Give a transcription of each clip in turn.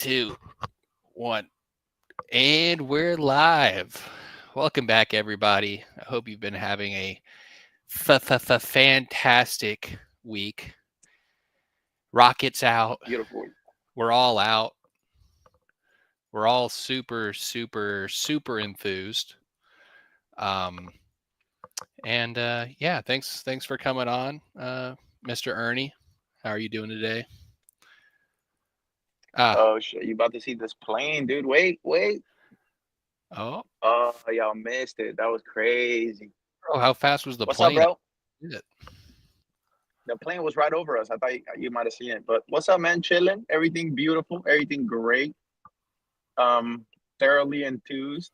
2, 1. And we're live. Welcome back, everybody. I hope you've been having a fantastic week. Rockets out. Beautiful. We're all out. We're all super enthused. Yeah, thanks for coming on, Mr. Ernie. How are you doing today? Oh shit, you about to see this plane, dude. Wait. Oh, Oh, y'all missed it. That was crazy. how fast was the What's up, plane? bro? It? The plane was right over us. I thought you might have seen it. But what's up, man? Chilling. Everything beautiful. Everything great. Um, Thoroughly enthused.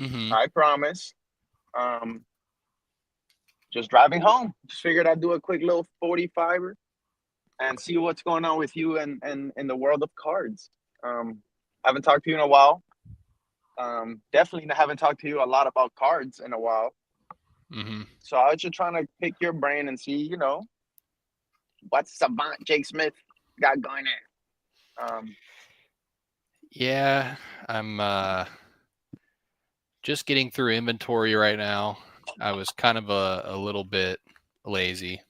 Mm-hmm. I promise. Um, just driving home. Just figured I'd do a quick little 45 and see what's going on with you and in the world of cards. Haven't talked to you in a while. Definitely haven't talked to you a lot about cards in a while. Mm-hmm. So I was just trying to pick your brain and see, what Savant Jake Smith got going on. Yeah, I'm just getting through inventory right now. I was kind of a little bit lazy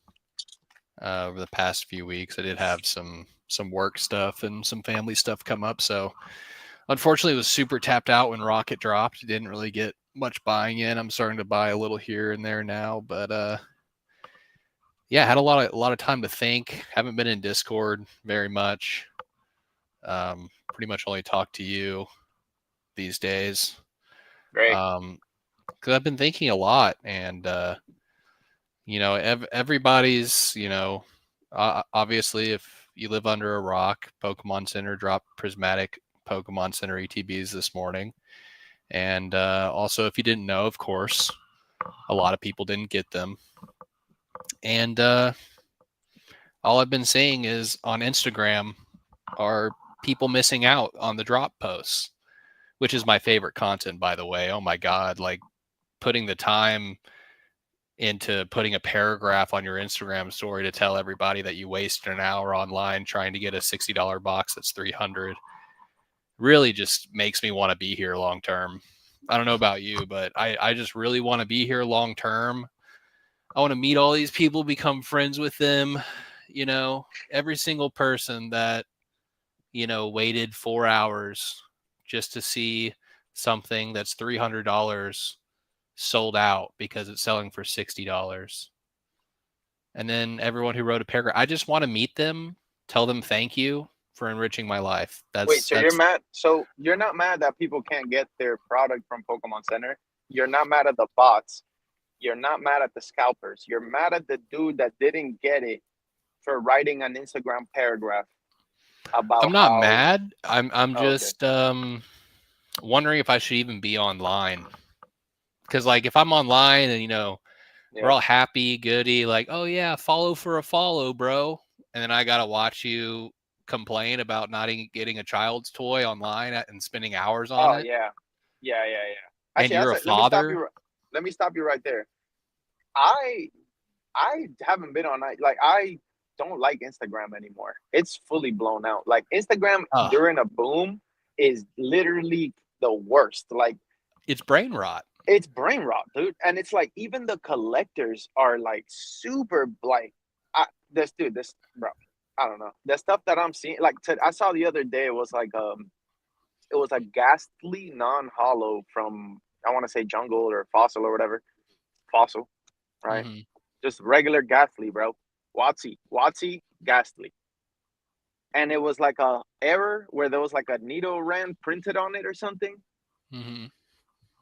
over the past few weeks. I did have some work stuff and some family stuff come up, so unfortunately, it was super tapped out when Rocket dropped. Didn't really get much buying in. I'm starting to buy a little here and there now, but yeah, had a lot of time to think. Haven't been in Discord very much. Pretty much only talk to you these days. Great. Because I've been thinking a lot, and everybody's, obviously, if you live under a rock, Pokemon Center dropped prismatic Pokemon Center ETBs this morning. And also, if you didn't know, of course, a lot of people didn't get them. And all I've been seeing is on Instagram are people missing out on the drop posts, which is my favorite content, by the way. Oh my God. Like putting the time into putting a paragraph on your Instagram story to tell everybody that you wasted an hour online trying to get a $60 box that's 300 really just makes me want to be here long term. I don't know about you, but I just really want to be here long term. I want to meet all these people, become friends with them. Every single person that, waited 4 hours just to see something that's $300 sold out because it's selling for $60. And then everyone who wrote a paragraph, I just want to meet them, tell them thank you for enriching my life. Wait, That's so you're that's mad? So you're not mad that people can't get their product from Pokemon Center? You're not mad at the bots. You're not mad at the scalpers. You're mad at the dude that didn't get it for writing an Instagram paragraph I'm about not how. mad. I'm Oh, okay. just wondering if I should even be online. Because like if I'm online and we're Yeah. all happy, goody, like, oh yeah, follow for a follow, bro. And then I gotta watch you complain about not getting a child's toy online and spending hours on Oh, it. yeah. Yeah. And Actually, you're a let me stop father. you. Let me stop you right there. I I haven't been on like I don't like Instagram anymore. It's fully blown out. Like Instagram Oh, during a boom is literally the worst. Like it's brain rot. it's brain rot, dude. And it's like even the collectors are like super like this bro. I don't know. The stuff that I'm seeing I saw the other day it was a ghastly non-hollow from I want to say jungle or fossil or whatever. Fossil, right? Mm-hmm. Just regular ghastly, bro. Watsy, ghastly. And it was like a error where there was like a needle ran printed on it or something. Mm-hmm.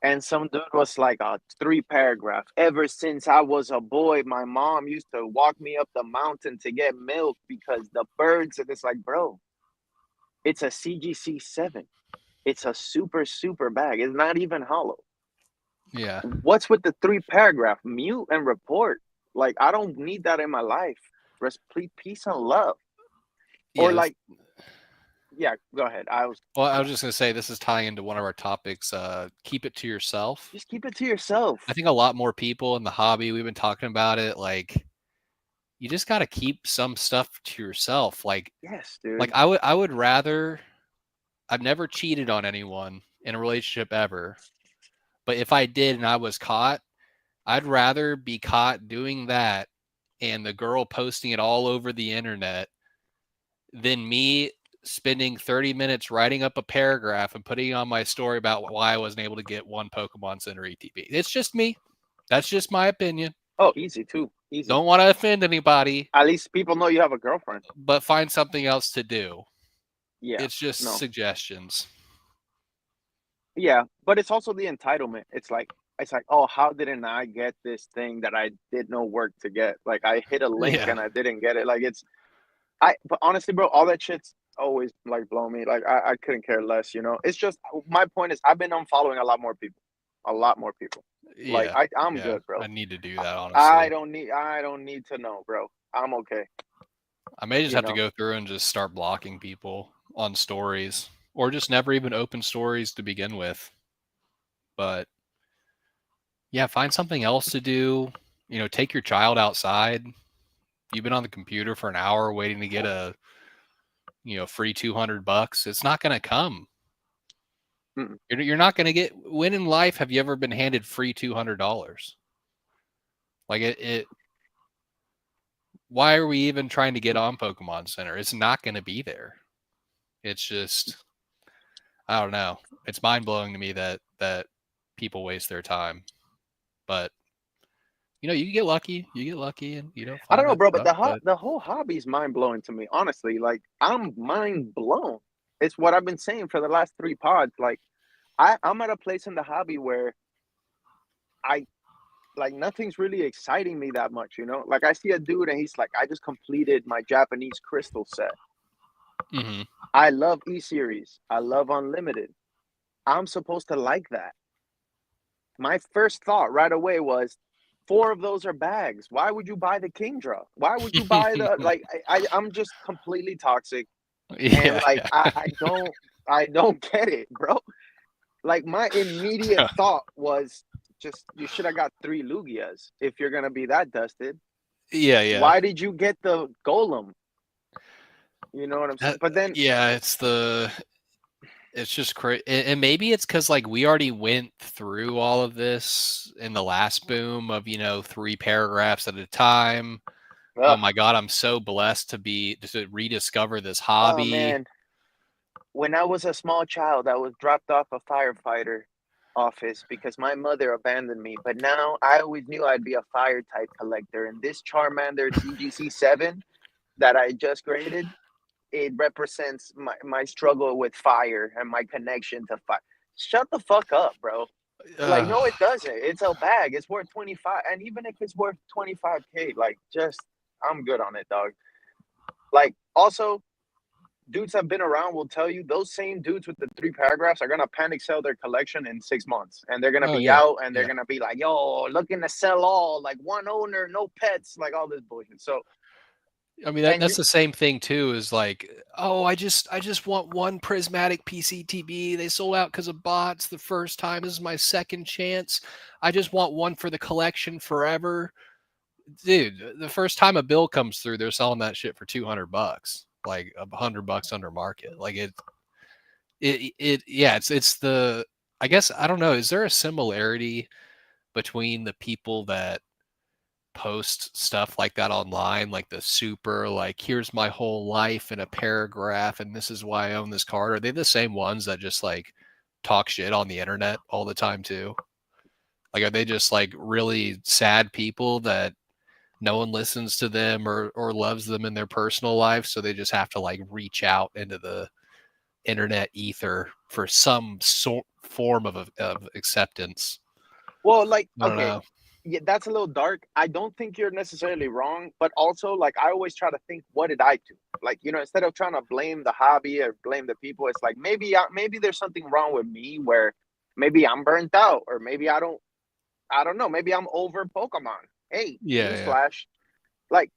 And some dude was like a 3 paragraph. Ever since I was a boy, my mom used to walk me up the mountain to get milk because the birds. And it's like, bro, it's a CGC 7. It's a super bag. It's not even hollow. Yeah. What's with the 3 paragraph? Mute and report. Like I don't need that in my life. Rest, peace and love. Or Yeah. like, yeah, go ahead. Well, I Yeah, was just gonna say this is tying into one of our topics. Keep it to yourself. just keep it to yourself. I think a lot more people in the hobby, we've been talking about it. Like, you just got to keep some stuff to yourself. Like Yes, dude. I would rather I've never cheated on anyone in a relationship ever. But if I did and I was caught, I'd rather be caught doing that and the girl posting it all over the internet than me spending 30 minutes writing up a paragraph and putting on my story about why I wasn't able to get one Pokemon Center ETB. It's just me. That's just my opinion. Oh, easy too. Easy. Don't want to offend anybody. At least people know you have a girlfriend. But find something else to do. Yeah. It's just no. suggestions. Yeah, but it's also the entitlement. It's like, oh, how didn't I get this thing that I did no work to get? Like I hit a link Yeah. and I didn't get it. Like but honestly, bro, all that shit's always like blow me. Like I couldn't care less, you know. It's just my point is I've been unfollowing a lot more people. A lot more people. Like Yeah. I'm Yeah. good, bro. I need to do that, honestly. I don't need to know, bro. I'm okay. I may just have to go through and just start blocking people on stories or just never even open stories to begin with. But yeah, find something else to do. You know, take your child outside. You've been on the computer for an hour waiting to get a, free $200. It's not going to come. Mm-mm. You're not going to get. When in life have you ever been handed free $200? Like it. Why are we even trying to get on Pokemon Center? It's not going to be there. It's just, I don't know. It's mind blowing to me that people waste their time. But you get lucky. You get lucky, and you don't I don't find know, that bro, but stuff. But the whole hobby is mind blowing to me. Honestly, like I'm mind blown. It's what I've been saying for the last 3 pods. Like I'm at a place in the hobby where I like nothing's really exciting me that much, you know? Like I see a dude and he's like, I just completed my Japanese crystal set. mm-hmm. I love E-Series. I love Unlimited. I'm supposed to like that. My first thought right away was 4 of those are bags. Why would you buy the Kingdra? Why would you buy the like I'm just completely toxic and Yeah, like yeah. I don't get it, bro. Like my immediate thought was just you should have got 3 Lugias if you're gonna be that dusted. Yeah. Why did you get the golem? You know what I'm saying? But then Yeah, it's just crazy, and maybe it's because like we already went through all of this in the last boom of 3 paragraphs at a time. Oh ugh, my god, I'm so blessed to rediscover this oh hobby. man, when I was a small child, I was dropped off a firefighter office because my mother abandoned me. But now I always knew I'd be a fire type collector. And this Charmander TGC 7 that I just graded, it represents my struggle with fire and my connection to fire. Shut the fuck up, bro. Like, no, it doesn't. It's a bag. It's worth 25. And even if it's worth 25K, like, just, I'm good on it, dog. Like, also, dudes have been around will tell you those same dudes with the 3 paragraphs are gonna panic sell their collection in 6 months, and they're gonna oh be yeah, out and they're yeah. gonna be like, "Yo, looking to sell all, like one owner, no pets, like all this bullshit." So, I mean and that's the same thing too. Is like, oh, I just want one prismatic PCTB. They sold out because of bots the first time. This is my second chance. I just want one for the collection forever. Dude, the first time a bill comes through, they're selling that shit for $200, like $100 under market. Like yeah, it's the, I guess, I don't know. Is there a similarity between the people that post stuff like that online, like the super, like, here's my whole life in a paragraph, and this is why I own this card? Are they the same ones that just like talk shit on the internet all the time too? Like, are they just like really sad people that no one listens to them or loves them in their personal life, so they just have to like reach out into the internet ether for some form of acceptance? well, like, I don't okay, know. yeah, that's a little dark. I don't think you're necessarily wrong, but also, like, I always try to think, what did I do? Like, you know, instead of trying to blame the hobby or blame the people, it's like maybe there's something wrong with me where maybe I'm burnt out, or maybe I don't know, maybe I'm over Pokemon. Hey, Yeah, newsflash, like,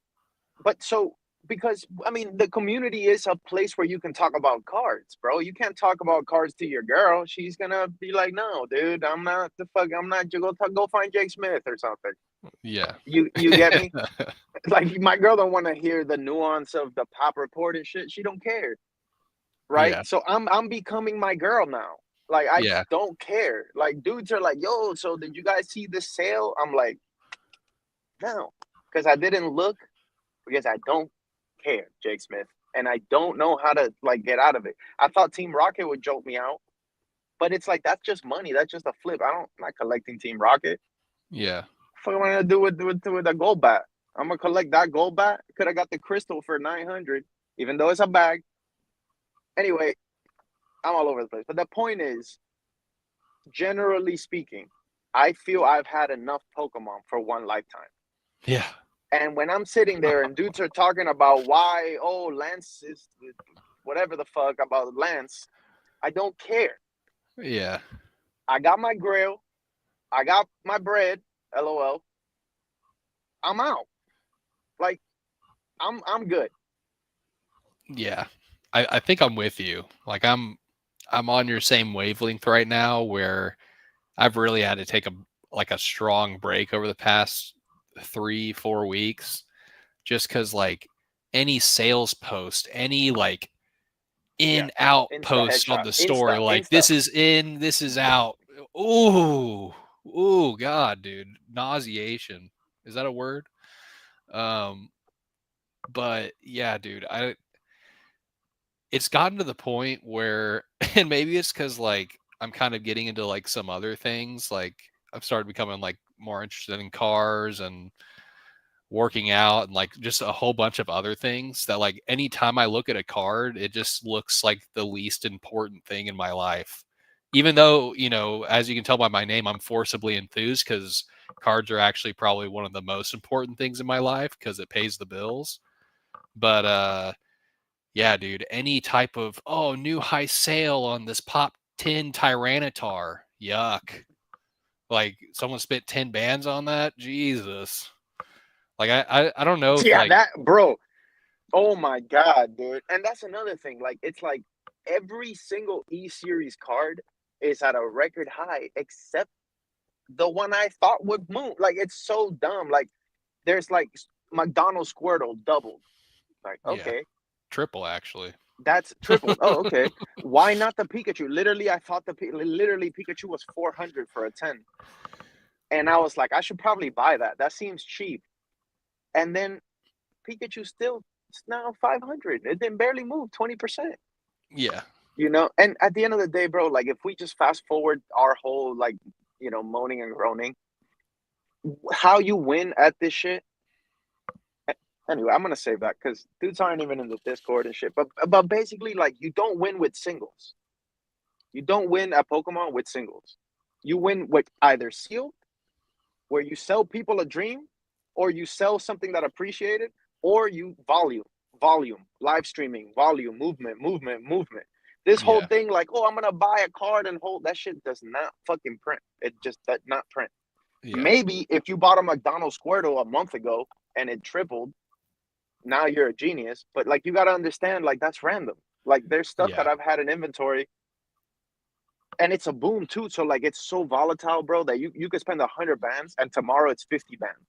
but so because I mean the community is a place where you can talk about cards, bro. You can't talk about cards to your girl. She's gonna be like, "No, dude, I'm not the fuck. I'm not. You go find Jake Smith or something." yeah, You get yeah. me? Like my girl don't want to hear the nuance of the pop report and shit. She don't care, right? Yeah. So I'm becoming my girl now. Like I Yeah. don't care. Like dudes are like, "Yo, so did you guys see this sale?" I'm like, "No," because I didn't look because I don't care, Jake Smith, and I don't know how to like get out of it. I thought Team Rocket would jolt me out, but it's like that's just money. That's just a flip. I'm not collecting Team Rocket. Yeah. What am I gonna do with a gold bat? I'm gonna collect that gold bat. Could have got the crystal for 900, even though it's a bag. Anyway, I'm all over the place. But the point is, generally speaking, I feel I've had enough Pokemon for one lifetime. Yeah. And when I'm sitting there and dudes are talking about why, oh, Lance is whatever the fuck about Lance, I don't care. Yeah. I got my grill, I got my bread, lol. I'm out. Like I'm good. Yeah. I think I'm with you. Like I'm on your same wavelength right now where I've really had to take a strong break over the past 3-4 weeks just because like any sales post, any like Yeah. in out Insta post on headshot. the story, Insta. like Insta. this is in, this is out. Ooh, ooh, God, dude, nauseation. Is that a word? Um, but yeah, dude, it's gotten to the point where, and maybe it's because like I'm kind of getting into like some other things. Like I've started becoming like more interested in cars and working out and like just a whole bunch of other things that like anytime I look at a card, it just looks like the least important thing in my life. Even though, as you can tell by my name, I'm forcibly enthused because cards are actually probably one of the most important things in my life because it pays the bills. But yeah, dude, any type of new high sale on this pop 10 Tyranitar. Yuck. Like someone spent 10 bands on that? Jesus. Like I don't know if Yeah, like that bro. Oh my god, dude. And that's another thing. Like it's like every single E series card is at a record high except the one I thought would move. Like it's so dumb. Like there's like McDonald's Squirtle doubled. Like, yeah, okay, triple actually. that's tripled. Oh, okay. Why not the Pikachu? Literally, I thought literally Pikachu was 400 for a 10. And I was like, I should probably buy that. That seems cheap. And then Pikachu still it's now 500. It didn't barely move 20%. Yeah. And at the end of the day, bro, like if we just fast forward our whole like, moaning and groaning, how you win at this shit. Anyway, I'm gonna save that because dudes aren't even in the Discord and shit. But basically, like you don't win with singles. You don't win at Pokemon with singles. You win with either sealed, where you sell people a dream, or you sell something that appreciated, or you volume, live streaming, volume, movement. This whole Yeah. thing, like, oh, I'm gonna buy a card and hold that shit does not fucking print. It just does not print. Yeah. Maybe if you bought a McDonald's Squirtle a month ago and it tripled, now you're a genius. But like you gotta understand, like that's random. Like there's stuff that Yeah. I've had in inventory and it's a boom too. So like it's so volatile, bro, that you could spend 100 bands and tomorrow it's 50 bands.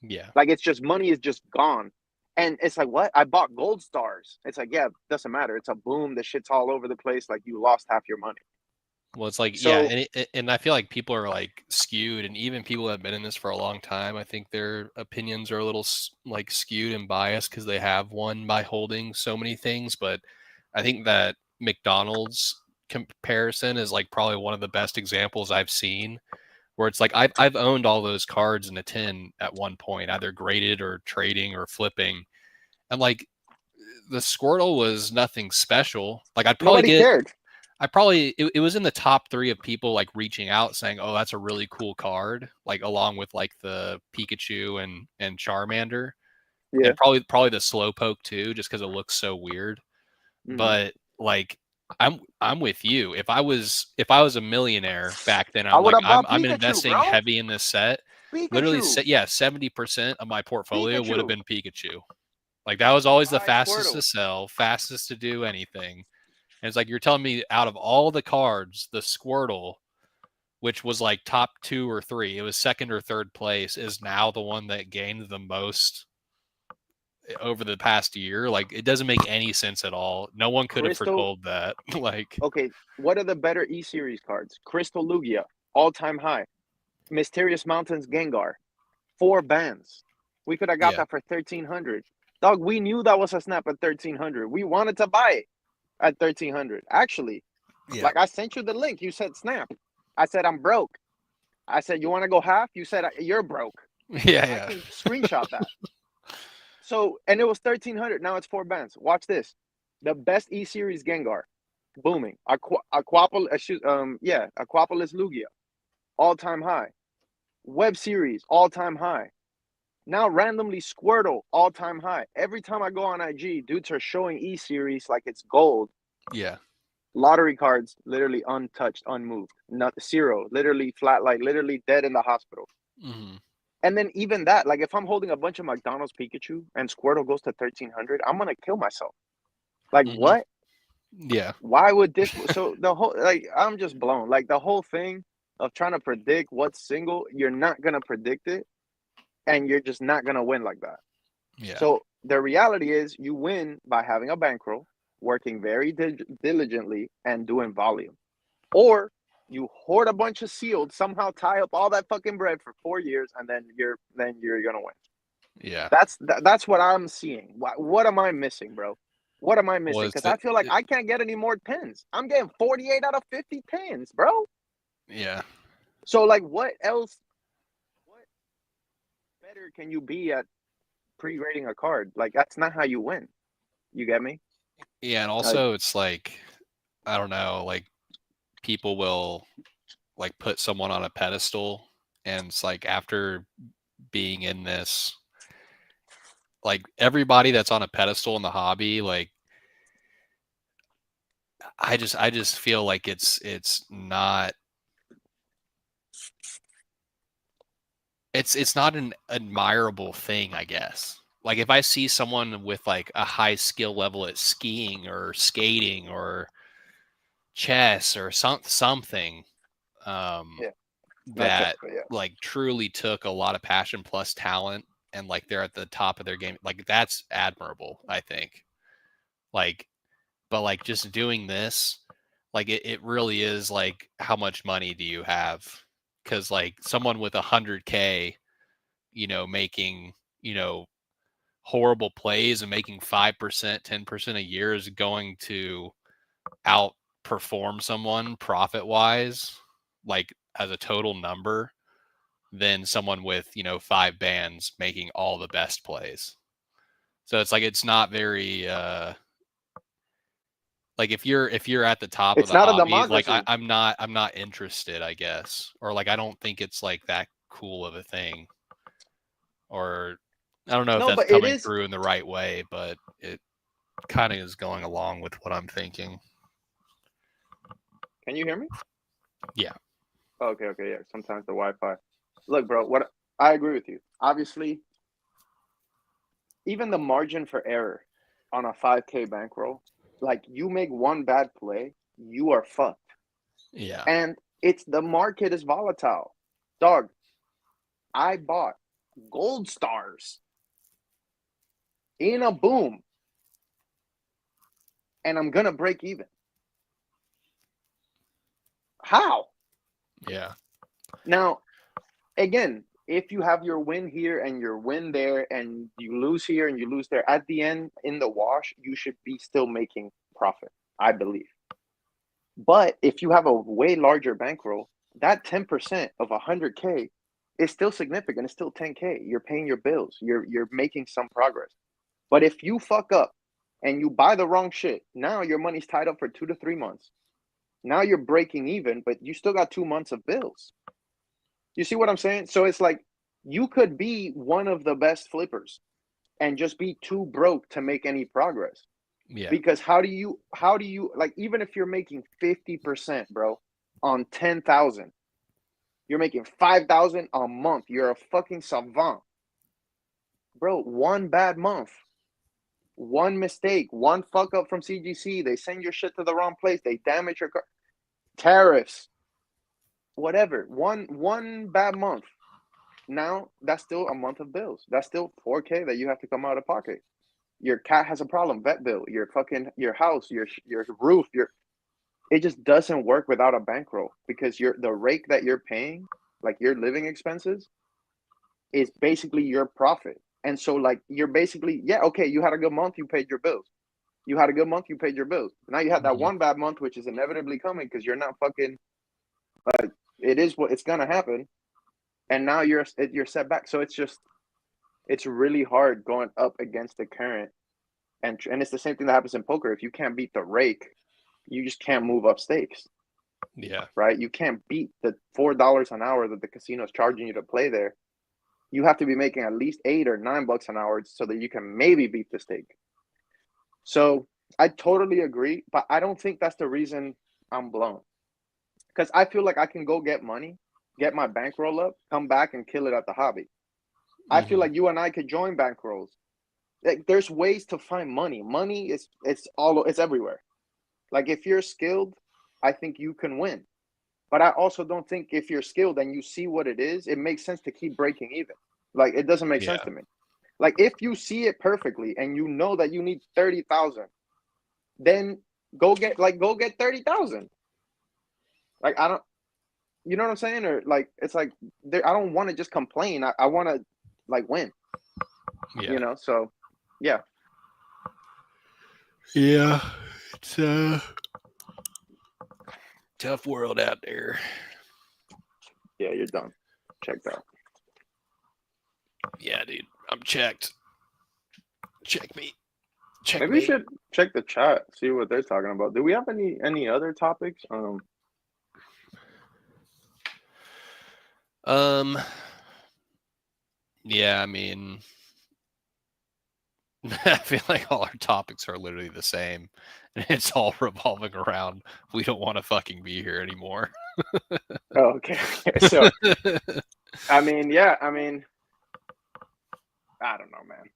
Yeah. Like it's just money is just gone. And it's like, what? I bought gold stars. It's like, yeah, doesn't matter. It's a boom. The shit's all over the place. Like you lost half your money. Well, it's like, yeah, So and I feel like people are like skewed, and even people that have been in this for a long time, I think their opinions are a little like skewed and biased because they have won by holding so many things. But I think that McDonald's comparison is like probably one of the best examples I've seen, where it's like I've owned all those cards in a tin at one point, either graded or trading or flipping, and like the Squirtle was nothing special. Like nobody cared. it was in the top 3 of people like reaching out saying, "Oh, that's a really cool card," like along with like the Pikachu and Charmander, Yeah. and probably the Slowpoke too, just because it looks so weird. Mm-hmm. But like, I'm with you. If I was a millionaire back then, I I'm would like have bought I'm Pikachu, investing bro. heavy in this set. Literally, Pikachu. 70% of my portfolio would have Pikachu. been Pikachu. Like that was always the Buy fastest to Squirtle. sell, fastest to do anything. And it's like you're telling me out of all the cards, the Squirtle, which was like top 2 or 3, it was second or third place, is now the one that gained the most over the past year. Like, it doesn't make any sense at all. No one could have Crystal. foretold that. Like, Okay, what are the better E series cards? Crystal Lugia, all time high. Mysterious Mountains Gengar, 4 bands. We could have got yeah, that for 1,300. Dog, we knew that was a snap at 1,300. We wanted to buy it at 1,300. Actually, yeah, like I sent you the link. You said snap. I said I'm broke. I said you want to go half. You said you're broke. yeah, I yeah, can screenshot that. So and it was 1,300. Now it's 4 bands. Watch this. The best E series Gengar, booming. Aquapolis Lugia, all time high. Web series, all time high. Now randomly Squirtle, all time high. Every time I go on IG, dudes are showing E series like it's gold. yeah. Lottery cards, literally untouched, unmoved, not zero, literally flat, like literally dead in the hospital. Hmm. And then even that, like if I'm holding a bunch of McDonald's Pikachu and Squirtle goes to 1,300, I'm gonna kill myself. Like Hmm. what? Yeah, Why would this? So the whole like I'm just blown. Like the whole thing of trying to predict what's single, you're not gonna predict it, and you're just not gonna win like that. yeah, So the reality is, you win by having a bankroll, working very diligently, and doing volume, or you hoard a bunch of sealed, somehow tie up all that fucking bread for 4 years, and then you're gonna win. yeah. That's what I'm seeing. What am I missing, bro? What am I missing? Was Because I it, feel like it? I can't get any more tens. I'm getting 48 out of 50 tens, bro. Yeah, So like, what else? What better can you be at pre-grading a card? Like that's not how you win. You get me? yeah. And Like also, it's like, I don't know. Like, people will like put someone on a pedestal, and it's like, after being in this, like, everybody that's on a pedestal in the hobby, like, I just feel like it's not an admirable thing, I guess. Like, if I see someone with like a high skill level at skiing or skating or chess or something, um yeah, not chess, that but yeah. like truly took a lot of passion plus talent, and like they're at the top of their game, like, that's admirable, I think. Like, but like, just doing this, like, it really is like, how much money do you have? Because like, someone with 100K, making, horrible plays and making 5%, 10% a year is going to outperform someone profit wise, like, as a total number, than someone with, 5 bands making all the best plays. So it's like, it's not very like, if you're at the top of It's the not a hobby, like, democracy. I'm not interested, I guess. Or like, I don't think it's like that cool of a thing. Or I don't know if No, that's but it coming is. through in the right way, but it kind of is going along with what I'm thinking. Can you hear me? Yeah. Okay, okay, yeah. Sometimes the Wi-Fi. Look, bro. What I agree with you. Obviously, even the margin for error on a 5K bankroll, like you make one bad play, you are fucked. Yeah. And it's the market is volatile. Dog, I bought gold stars in a boom and I'm gonna break even. How? Yeah. Now, again, if you have your win here and your win there and you lose here and you lose there, at the end in the wash, you should be still making profit, I believe. But if you have a way larger bankroll, that 10% of 100K is still significant. It's still 10K. You're paying your bills. You're making some progress. But if you fuck up and you buy the wrong shit, now your money's tied up for 2 to 3 months. Now you're breaking even, but you still got 2 months of bills. You see what I'm saying? So it's like you could be one of the best flippers and just be too broke to make any progress. Yeah. Because how do you like, even if you're making 50%, bro, on 10,000, you're making 5,000 a month. You're a fucking savant. Bro, one bad month, one mistake, one fuck up from CGC, they send your shit to the wrong place, they damage your car, tariffs, whatever. One bad month. Now that's still a month of bills. That's still 4K that you have to come out of pocket. your cat has a problem, vet bill, your house, your roof, it just doesn't work without a bankroll because the rate that you're paying, like your living expenses, is basically your profit. And so like you're basically, yeah, okay, you had a good month, you paid your bills. You had a good month, you paid your bills. Now you had that Mhm. one bad month, which is inevitably coming because you're not fucking. It is what it's gonna happen, and now you're set back. So it's really hard going up against the current, and it's the same thing that happens in poker. If you can't beat the rake, you just can't move up stakes, Yeah. right? You can't beat the $4 an hour that the casino's charging you to play there. You have to be making at least $8 or $9 an hour so that you can maybe beat the stake. So I totally agree, but I don't think that's the reason I'm blown. Because I feel like I can go get money, get my bankroll up, come back and kill it at the hobby. I feel Hmm. like you and I could join bankrolls. Like there's ways to find money. Money is it's everywhere. Like if you're skilled, I think you can win. But I also don't think if you're skilled and you see what it is, it makes sense to keep breaking even. Like it doesn't make sense Yeah. to me. Like if you see it perfectly and you know that you need 30,000, then go get 30,000. Like I don't, you know what I'm saying? Or like it's like I don't want to just complain. I want to like win. Yeah. So yeah, Yeah. It's a tough world out there. yeah, you're done. Checked out. Yeah, dude. I'm checked. Check me. Maybe we Checkmate. should check the chat, see what they're talking about. Do we have any other topics? Um. Yeah. I mean, I feel like all our topics are literally the same, and it's all revolving around we don't want to fucking be here anymore. Oh, okay. So I mean, yeah, I mean, I don't know, man.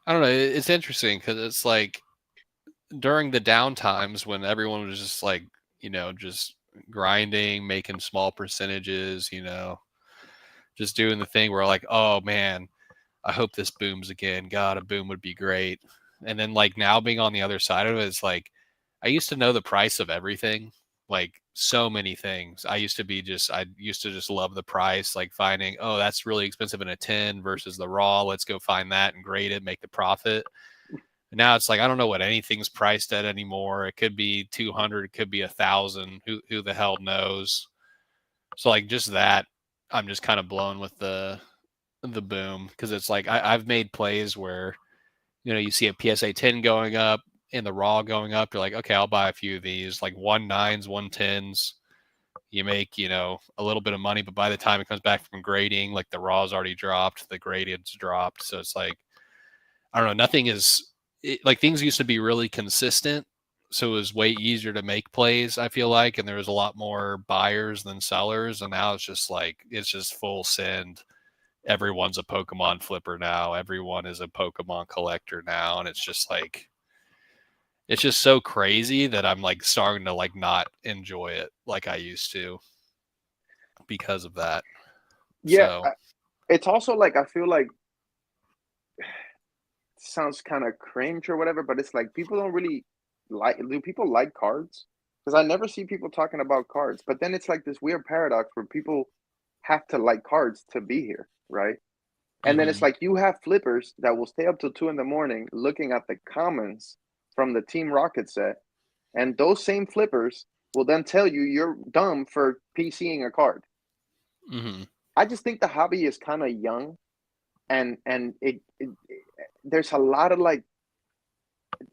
I don't know. It's interesting because it's like during the down times when everyone was just like, just grinding, making small percentages, just doing the thing where like, oh man, I hope this booms again. God, a boom would be great. And then like now being on the other side of it is like, I used to know the price of everything, like so many things. I used to just love the price, like finding, oh, that's really expensive in a 10 versus the raw. Let's go find that and grade it, make the profit. Now it's like I don't know what anything's priced at anymore. It could be 200, it could be 1,000. Who the hell knows? So like just that, I'm just kind of blown with the boom because it's like I've made plays where you see a PSA 10 going up and the raw going up. You're like, okay, I'll buy a few of these, like 1.9s, 1.10s. You make a little bit of money, but by the time it comes back from grading, like the raw's already dropped, the graded's dropped. So it's like I don't know. Nothing is like things used to be really consistent, so it was way easier to make plays. I feel like, and there was a lot more buyers than sellers, and now it's just like it's just full send. Everyone's a Pokemon flipper now. Everyone is a Pokemon collector now, and it's just like it's just so crazy that I'm like starting to like not enjoy it like I used to because of that. Yeah, So it's also like I feel like sounds kind of cringe or whatever, but it's like people don't really like. Do people like cards? Because I never see people talking about cards. But then it's like this weird paradox where people have to like cards to be here, right? And then it's mhm. like you have flippers that will stay up till 2 in the morning looking at the comments from the Team Rocket set, and those same flippers will then tell you you're dumb for PCing a card. Mhm. I just think the hobby is kind of young, and there's a lot of like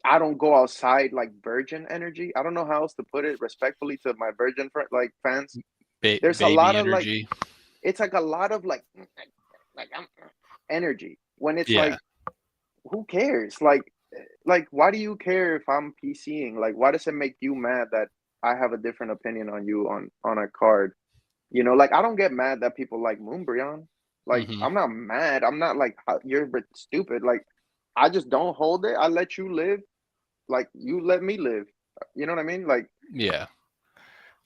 I don't go outside like virgin energy. I don't know how else to put it respectfully to my virgin like fans. There's a lot Baby of like energy. it's like a lot of like energy when it's Yeah. like who cares? Like why do you care if I'm PCing? Like why does it make you mad that I have a different opinion on you on a card? Like I don't get mad that people like Moonbryon. Like Mhm. I'm not mad. I'm not like you're stupid. Like I just don't hold it. I let you live. Like you let me live. You know what I mean? Like, Yeah.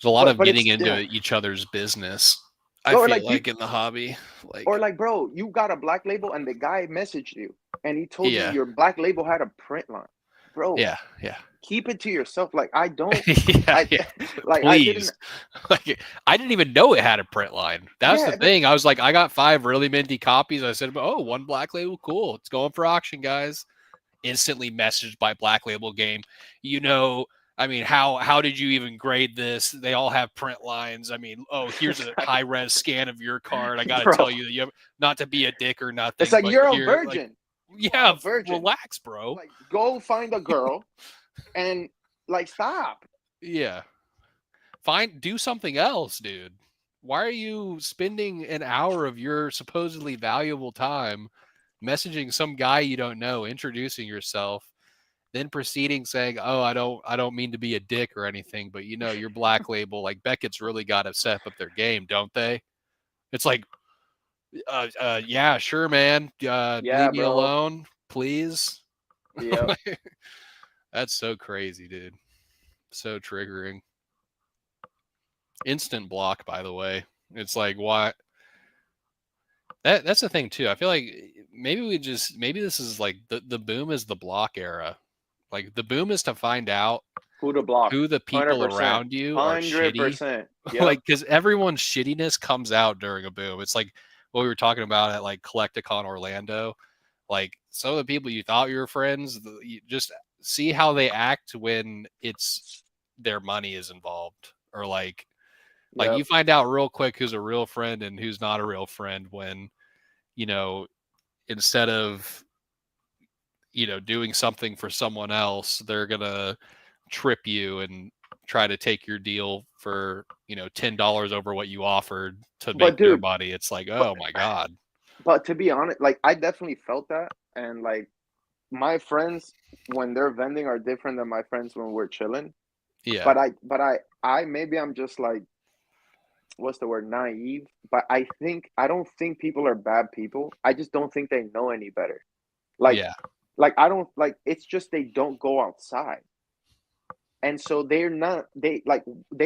There's a lot but of but getting it's into yeah. each other's business. I Or feel like you like in the hobby, or like like bro, you got a black label and the guy messaged you. and he told you Yeah. your Black Label had a print line, bro. Yeah. Yeah. Keep it to yourself. Like I don't, Yeah. I Yeah. like I didn't. Please. Like, I didn't even know it had a print line. That's the Yeah, but thing. I was like, I got 5 really minty copies. I said, oh, one Black Label. Cool. It's going for auction, guys. Instantly messaged by Black Label Game. I mean, how did you even grade this? They all have print lines. I mean, oh, here's a high res scan of your card. I got to bro, tell you that you have, not to be a dick or it's nothing, like but you're a here, like, virgin. You are yeah, a virgin. relax, bro. Like go find a girl, and like stop. Yeah, do something else, dude. Why are you spending an hour of your supposedly valuable time messaging some guy you don't know, introducing yourself, then proceeding saying, "Oh, I don't mean to be a dick or anything, but your Black Label, like Beckett's really got to step up their game, don't they?" It's like, yeah, sure, man. Yeah, Leave me bro. alone, please. Yeah. That's so crazy, dude. So triggering. Instant block, by the way. It's like, why? That's the thing too. I feel like maybe this is like the boom is the block era. Like the boom is to find out Who to block? who the people 100%. around you are shitty. 100%. Yep. Like, because everyone's shittiness comes out during a boom. It's like what we were talking about at like Collecticon Orlando. Like some of the people you thought you were friends, you just see how they act when it's their money is involved, or like Yep. you find out real quick who's a real friend and who's not a real friend when instead of doing something for someone else, they're gonna trip you and try to take your deal for $10 over what you offered to make But their dude, money. It's like, but oh my god. but to be honest, like I definitely felt that, and like my friends when they're vending are different than my friends when we're chilling. Yeah. But I maybe I'm just like, what's the word, naive. But I don't think people are bad people. I just don't think they know any better. Like Yeah. like I don't like. It's just they don't go outside, and so they're not. They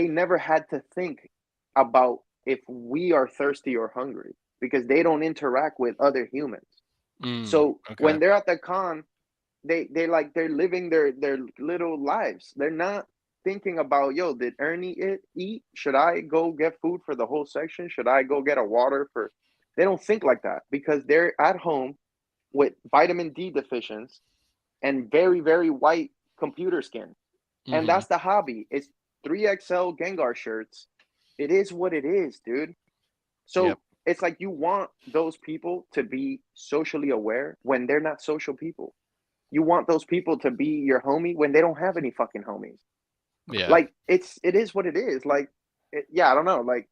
never had to think about if we are thirsty or hungry because they don't interact with other humans. So Okay. when they're at the con, they're living their little lives. They're not thinking about, yo, did Ernie eat? Should I go get food for the whole section? Should I go get a water for? They don't think like that because they're at home with vitamin D deficiency and very very white computer skin, and Mm-hmm. that's the hobby. It's 3XL Gengar shirts. It is what it is, dude. Yep. So it's like you want those people to be socially aware when they're not social people. You want those people to be your homie when they don't have any fucking homies. Yeah. Like it is what it is. Like yeah, I don't know. Like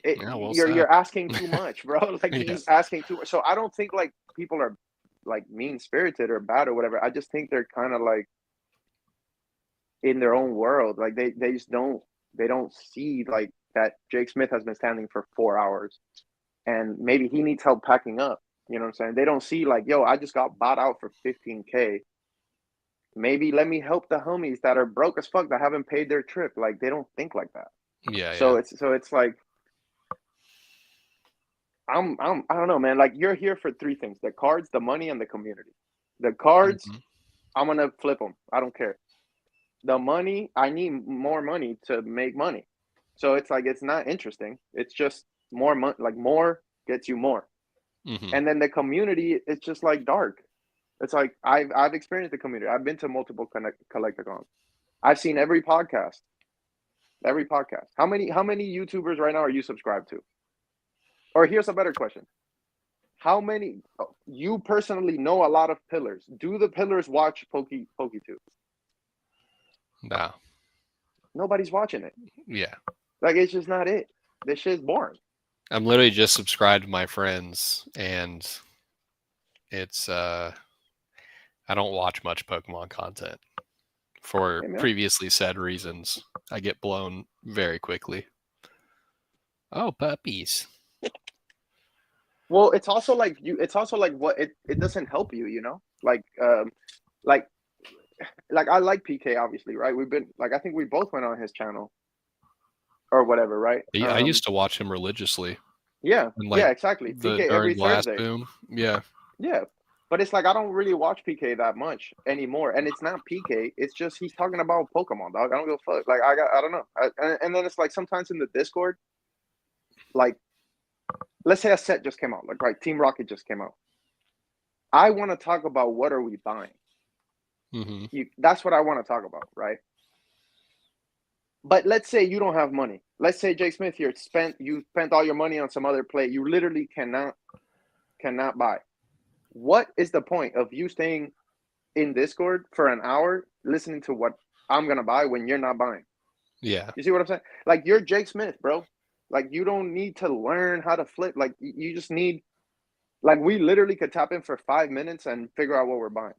Yeah. Well said. you're asking too much, bro. Like you're Yeah. just asking too much. So I don't think like people are like mean spirited or bad or whatever. I just think they're kind of like in their own world. Like they just don't see like that Jake Smith has been standing for 4 hours and maybe he needs help packing up. You know what I'm saying? They don't see like, yo, I just got bought out for 15K. Maybe let me help the homies that are broke as fuck that haven't paid their trip. Like they don't think like that. Yeah. Yeah. So it's like I don't know, man. Like you're here for three things: the cards, the money, and the community. The cards, Mm-hmm. I'm gonna flip them. I don't care. The money, I need more money to make money. So it's like it's not interesting. It's just more money. Like more gets you more. Mm-hmm. And then the community, it's just like dark. It's like I've experienced the community. I've been to multiple collecticons. I've seen every podcast. Every podcast. How many YouTubers right now are you subscribed to? Or here's a better question: how many you personally know a lot of pillars? Do the pillars watch PokeTube? No. Nobody's watching it. Yeah. Like it's just not it. This shit's boring. I'm literally just subscribed to my friends, and it's I don't watch much Pokemon content for Hey, man. previously said reasons. I get blown very quickly. Oh, puppies. Well, it's also like you. It's also like what it doesn't help you. You know, like I like PK obviously, right? We've been like I think we both went on his channel or whatever, right? Yeah, I used to watch him religiously. Yeah, And yeah, like exactly. PK during every the last Thursday. boom. Yeah. Yeah. But it's like I don't really watch PK that much anymore, and it's not PK. It's just he's talking about Pokemon, dog. I don't give a fuck. Like I don't know. And then it's like sometimes in the Discord, like let's say a set just came out, like right, Team Rocket just came out. I want to talk about what are we buying. Mm-hmm. That's what I want to talk about, right? But let's say you don't have money. Let's say Jake Smith, you spent all your money on some other play. You literally cannot buy. What is the point of you staying in Discord for an hour listening to what I'm gonna buy when you're not buying? Yeah. You see what I'm saying? Like you're Jake Smith, bro. Like you don't need to learn how to flip. Like you just need. Like we literally could tap in for 5 minutes and figure out what we're buying.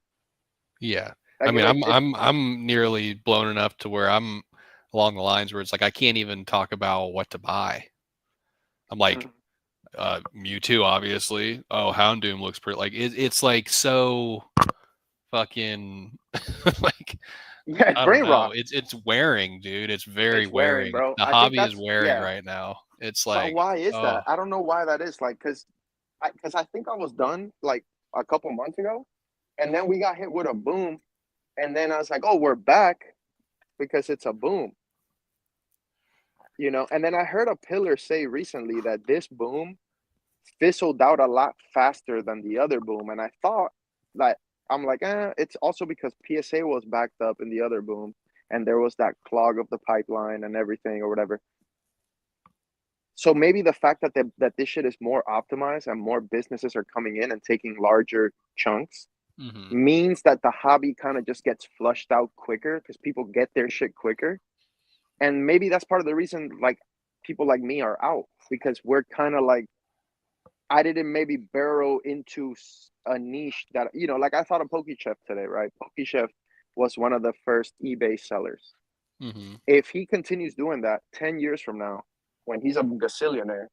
Yeah. I Like mean, like it. I'm nearly blown enough to where I'm along the lines where it's like I can't even talk about what to buy. I'm like, Mhm. Mewtwo, obviously. Oh, Houndoom looks pretty. Like it's like so fucking like Yeah, it's I don't brain know. rot. It's wearing, dude. It's very It's wearing, wearing. bro. The I think hobby is that's wearing yeah. right now. It's But like, why is oh that? I don't know why that is. Like, cause I think I was done like a couple months ago, and then we got hit with a boom, and then I was like, oh, we're back because it's a boom, you know. And then I heard a pillar say recently that this boom fizzled out a lot faster than the other boom, and I thought that I'm like, it's also because PSA was backed up in the other boom, and there was that clog of the pipeline and everything or whatever. So maybe the fact that this shit is more optimized and more businesses are coming in and taking larger chunks hmm means that the hobby kind of just gets flushed out quicker because people get their shit quicker. And maybe that's part of the reason like people like me are out because we're kind of like I didn't maybe burrow into a niche that like I thought of PokeChef today, right? PokeChef was one of the first eBay sellers. hmm If he continues doing that 10 years from now, when he's a gazillionaire,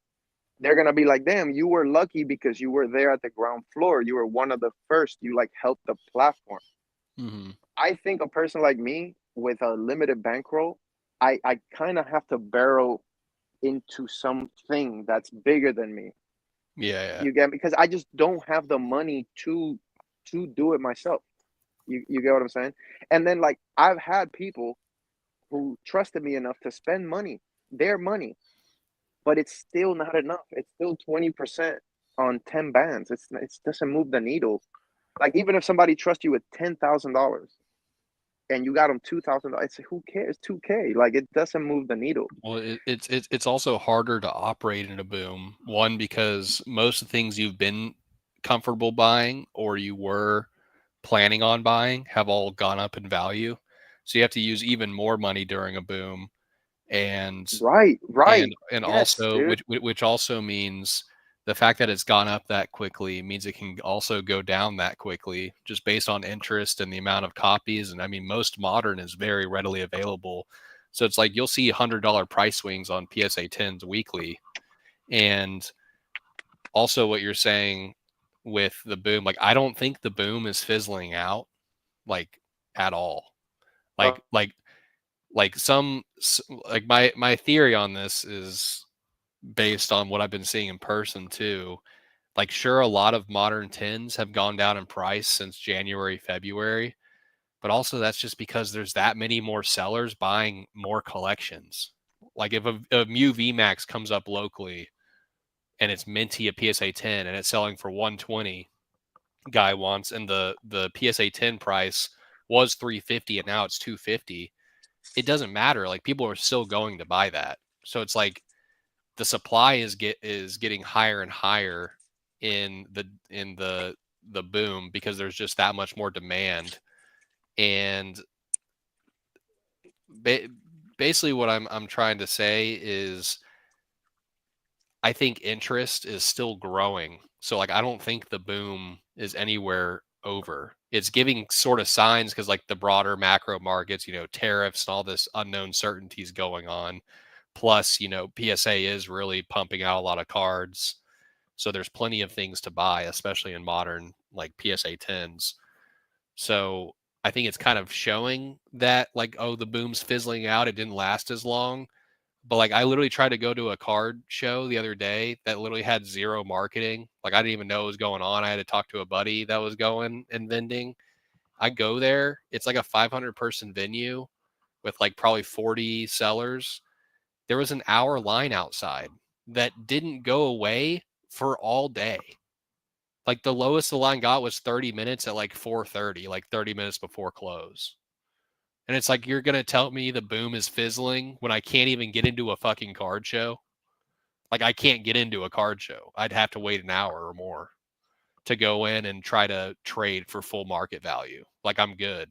they're gonna be like, damn, you were lucky because you were there at the ground floor. You were one of the first. You like helped the platform. hmm I think a person like me with a limited bankroll, I kind of have to barrel into something that's bigger than me. Yeah, yeah. You get because I just don't have the money to do it myself. You get what I'm saying? And then like I've had people who trusted me enough to spend money, their money, but it's still not enough. It's still 20% on 10 bands. It doesn't move the needle. Like even if somebody trusts you with $10,000 and you got them $2,000, it's who cares? 2K. Like it doesn't move the needle. Well, it's also harder to operate in a boom. One, because most of the things you've been comfortable buying or you were planning on buying have all gone up in value. So you have to use even more money during a boom, and Right, right. and Yes, also dude. which also means the fact that it's gone up that quickly means it can also go down that quickly just based on interest and the amount of copies. And I mean, most modern is very readily available, so it's like you'll see $100 price swings on PSA 10s weekly. And also what you're saying with the boom, like I don't think the boom is fizzling out, like at all. Uh, like like like some like my theory on this is based on what I've been seeing in person too. Like, sure, a lot of modern tins have gone down in price since January, February, but also that's just because there's that many more sellers buying more collections. Like, if a Mew VMAX comes up locally and it's minty a PSA 10 and it's selling for 120, guy wants, and the PSA 10 price was 350 and now it's 250. It doesn't matter. Like, people are still going to buy that. So it's like the supply is getting higher and higher in the boom because there's just that much more demand. And ba- basically what I'm trying to say is I think interest is still growing. So like I don't think the boom is anywhere over. It's giving sort of signs because like the broader macro markets, tariffs and all this unknown certainties going on. Plus, PSA is really pumping out a lot of cards. So there's plenty of things to buy, especially in modern like PSA 10s. So I think it's kind of showing that like, oh, the boom's fizzling out. It didn't last as long. But like I literally tried to go to a card show the other day that literally had zero marketing. Like I didn't even know what was going on. I had to talk to a buddy that was going and vending. I go there. It's like a 500-person venue with like probably 40 sellers. There was an hour line outside that didn't go away for all day. Like the lowest the line got was 30 minutes at like 4:30, like 30 minutes before close. And it's like, you're going to tell me the boom is fizzling when I can't even get into a fucking card show? Like, I can't get into a card show. I'd have to wait an hour or more to go in and try to trade for full market value. Like, I'm good.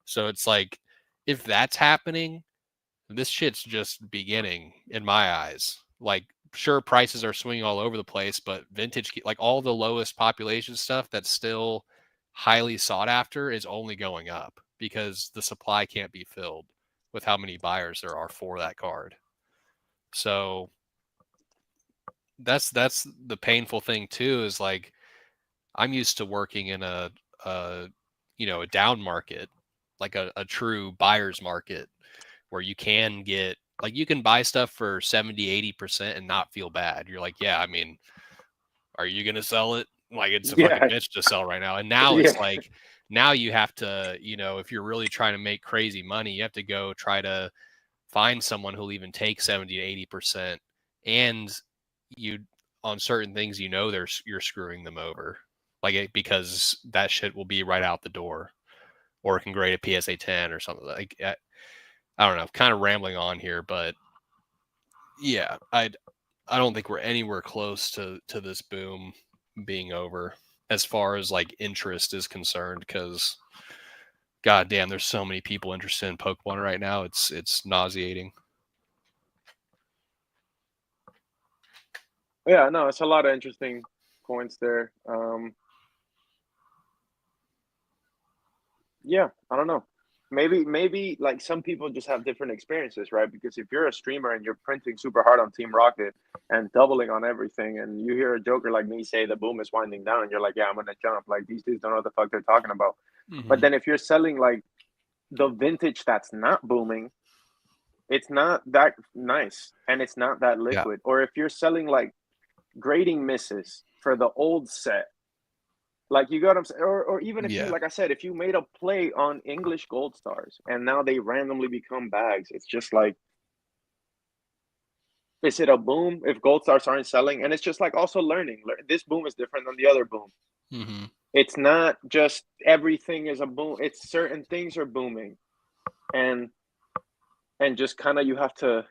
So it's like, if that's happening, this shit's just beginning in my eyes. Like, sure, prices are swinging all over the place, but vintage, like all the lowest population stuff that's still highly sought after is only going up because the supply can't be filled with how many buyers there are for that card. So that's the painful thing too, is like I'm used to working in a a down market, like a true buyer's market where you can get, like, you can buy stuff for 70-80% and not feel bad. You're like, yeah, I mean, are you going to sell it? Like, it's a fucking Yeah, bitch to sell right now. And now yeah, it's like, now you have to, if you're really trying to make crazy money, you have to go try to find someone who'll even take 70-80%. And you, on certain things, you're screwing them over, like because that shit will be right out the door, or it can grade a PSA 10 or something. Like, I don't know, kind of rambling on here, but yeah, I don't think we're anywhere close to this boom being over as far as like interest is concerned, because god damn, there's so many people interested in Pokemon right now. It's nauseating. yeah. No, it's a lot of interesting points there. Yeah, I don't know. Maybe like some people just have different experiences, right? Because if you're a streamer and you're printing super hard on Team Rocket and doubling on everything, and you hear a joker like me say the boom is winding down, you're like, yeah, I'm gonna jump. Like these dudes don't know what the fuck they're talking about. But Mm-hmm. then if you're selling like the vintage that's not booming, it's not that nice and it's not that Yeah. liquid. Or if you're selling like grading misses for the old set, like you got what I'm saying, or even if you, Yeah. like I said, if you made a play on English gold stars and now they randomly become bags, it's just like, is it a boom if gold stars aren't selling? And it's just like also learning. This boom is different than the other boom. Mm-hmm. It's not just everything is a boom. It's certain things are booming, and just kind of you have to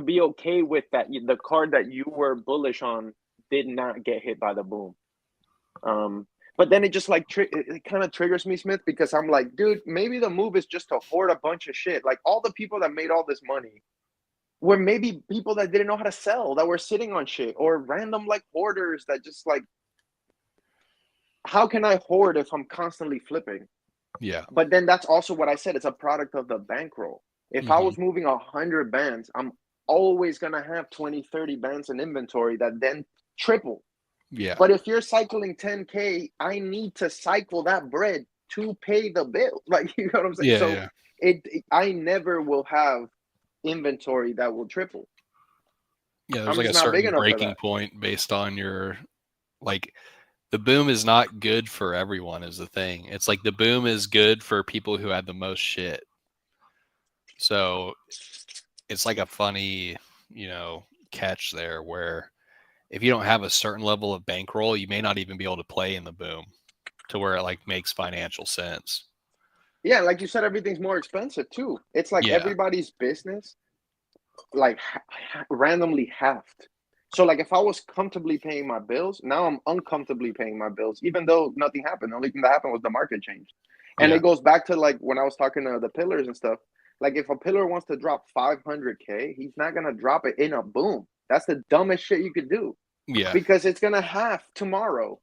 be okay with that. The card that you were bullish on did not get hit by the boom. But then it just like it kind of triggers me, Smith, because I'm like, dude, maybe the move is just to hoard a bunch of shit. Like all the people that made all this money were maybe people that didn't know how to sell, that were sitting on shit, or random like hoarders that just like, how can I hoard if I'm constantly flipping? Yeah. But then that's also what I said. It's a product of the bankroll. If I Mm-hmm. was moving 100 bands, I'm always going to have 20, 30 bands in inventory that then triple. Yeah. But if you're cycling 10K, I need to cycle that bread to pay the bill. Like, you know what I'm saying? Yeah. So Yeah. I never will have inventory that will triple. Yeah. There's I'm like a just not big certain enough for breaking that. point based on your, like, the boom is not good for everyone is the thing. It's like the boom is good for people who had the most shit. So it's like a funny, catch there where if you don't have a certain level of bankroll, you may not even be able to play in the boom to where it like makes financial sense. Yeah, like you said, everything's more expensive too. It's like Yeah. everybody's business like randomly halved. So like if I was comfortably paying my bills, now I'm uncomfortably paying my bills, even though nothing happened. The only thing that happened was the market changed. And Yeah. it goes back to like when I was talking to the pillars and stuff. Like if a pillar wants to drop 500K, he's not gonna drop it in a boom. That's the dumbest shit you could do Yeah. because it's gonna half tomorrow.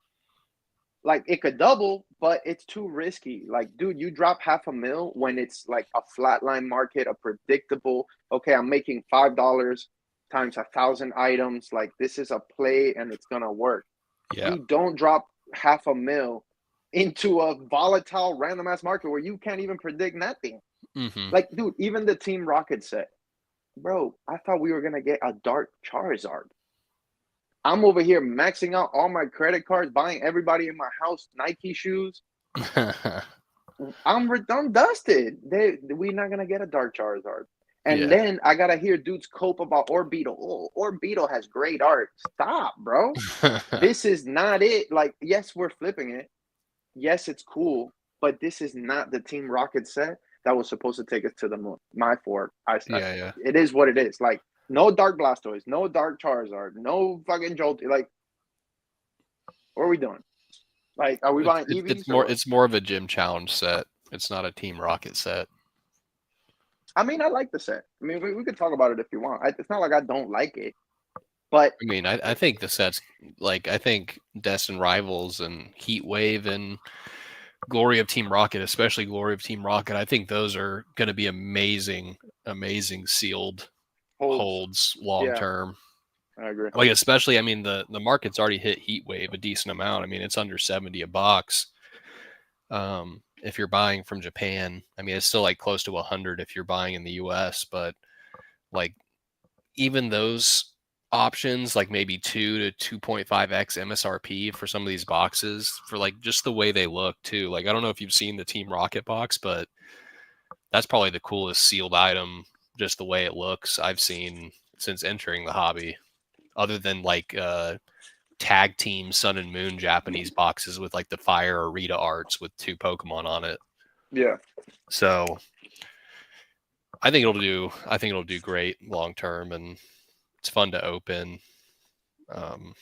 Like it could double, but it's too risky. Like, dude, you drop half a mil when it's like a flatline market, a predictable. Okay, I'm making $5 times 1,000 items. Like this is a play and it's gonna work. Yeah. You don't drop half a mil into a volatile random ass market where you can't even predict nothing. Mm-hmm. Like, dude, even the Team Rocket set. bro, I thought we were gonna get a dark Charizard. I'm over here maxing out all my credit cards, buying everybody in my house Nike shoes. I'm dusted. We're not gonna get a dark Charizard. And Yeah. then I gotta hear dudes cope about Orbeetle. Oh, Orbeetle has great art. Stop, bro. This is not it. Like, yes, we're flipping it. Yes, it's cool, but this is not the Team Rocket set that was supposed to take us to the moon. My fault. Yeah, yeah. It is what it is. Like, no Dark Blastoise, no Dark Charizard, no fucking Jolty. Like, what are we doing? Like, are we buying EVs or what? It's more of a gym challenge set. It's not a Team Rocket set. I mean, I like the set. I mean, we could talk about it if you want. It's not like I don't like it, but I mean, I think the sets like I think Destined Rivals and Heat Wave and Glory of Team Rocket, especially Glory of Team Rocket, I think those are going to be amazing, amazing sealed holds. holds long Yeah, term. I agree. Like especially, I mean the market's already hit Heat Wave a decent amount. I mean it's under 70 a box. If you're buying from Japan, I mean it's still like close to 100 if you're buying in the U.S. But like even those options, like maybe 2 to 2.5x MSRP for some of these boxes, for like just the way they look too. Like I don't know if you've seen the Team Rocket box, but that's probably the coolest sealed item, just the way it looks I've seen since entering the hobby. Other than like tag team Sun and Moon Japanese boxes with like the Fire or Rita arts with 2 Pokemon on it. Yeah. So I think it'll do great long term, and it's fun to open. Um,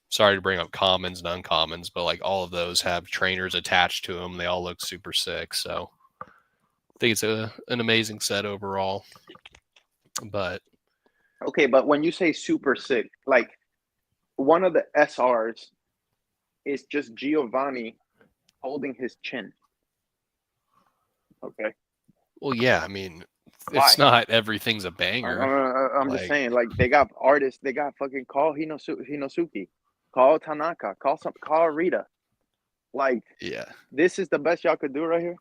Sorry to bring up commons and uncommons, but like all of those have trainers attached to them. They all look super sick. So I think it's an amazing set overall. But Okay, but when you say super sick, like one of the SRs is just Giovanni holding his chin. Okay. well, yeah, I mean, it's Why? not everything's a banger. I'm just Like, saying, like they got artists, they got fucking call Hinosuke, call Tanaka, call Rita. Like yeah. this is the best y'all could do right here.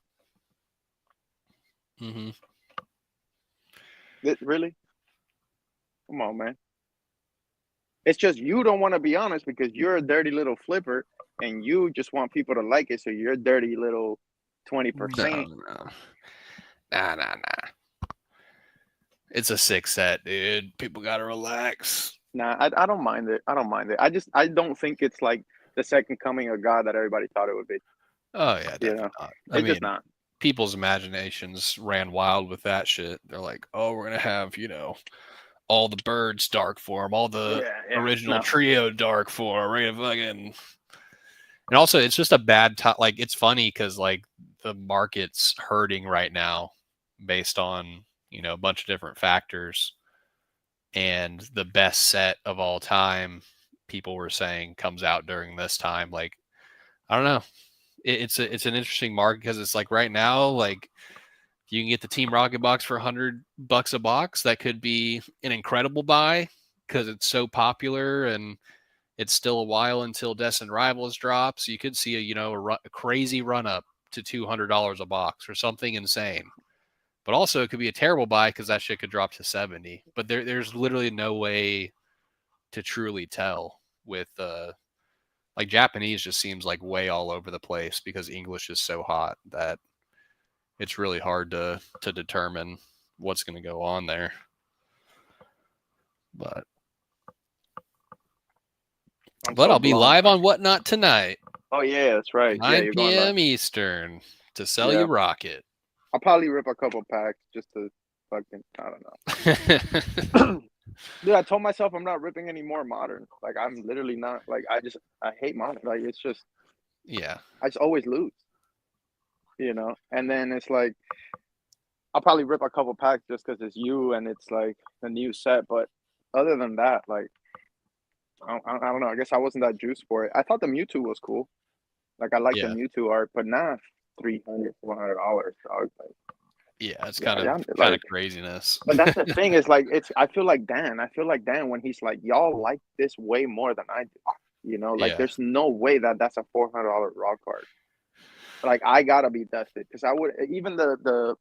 Mm-hmm. Really? Come on, man. It's just you don't want to be honest because you're a dirty little flipper and you just want people to like it. So you're a dirty little No, 20%. no, nah. It's a 6 set, dude. People gotta relax. Nah, I don't mind it. I don't mind it. I don't think it's like the second coming of God that everybody thought it would be. Oh yeah, You definitely know, not. I it's just mean, not. people's imaginations ran wild with that shit. They're like, oh, we're gonna have all the birds dark form, all the Yeah. original No. trio dark form. We're gonna fucking and also it's just a bad time. Like it's funny because like the market's hurting right now based on a bunch of different factors, and the best set of all time, people were saying, comes out during this time. Like I don't know, it's an interesting market because it's like right now, like you can get the Team Rocket box for $100 a box. That could be an incredible buy because it's so popular, and it's still a while until Destined Rivals drops. You could see a crazy run up to $200 a box or something insane. But also, it could be a terrible buy because that shit could drop to 70. But there's literally no way to truly tell with like Japanese just seems like way all over the place because English is so hot that it's really hard to determine what's going to go on there. But I'm But so I'll be blown. live on Whatnot tonight, Oh yeah, that's right. Yeah, 9 you're going live. p.m. Eastern, to sell Yeah, you Rocket. I'll probably rip a couple packs just to fucking I don't know. Dude, I told myself I'm not ripping any more modern. Like I'm literally not. Like I hate modern. Like it's just Yeah. I just always lose. And then it's like I'll probably rip a couple packs just because it's you and it's like a new set. But other than that, like I don't know. I guess I wasn't that juiced for it. I thought the Mewtwo was cool. Like I like the Yeah. Mewtwo art, but not $300, $400. Dog. Like, Yeah. It's yeah, yeah. kind of Like, craziness. but that's the thing is like it's. I feel like Dan. I feel like Dan when he's like, y'all like this way more than I do. Like Yeah. there's no way that that's a $400 raw card. Like I gotta be dusted because I would even the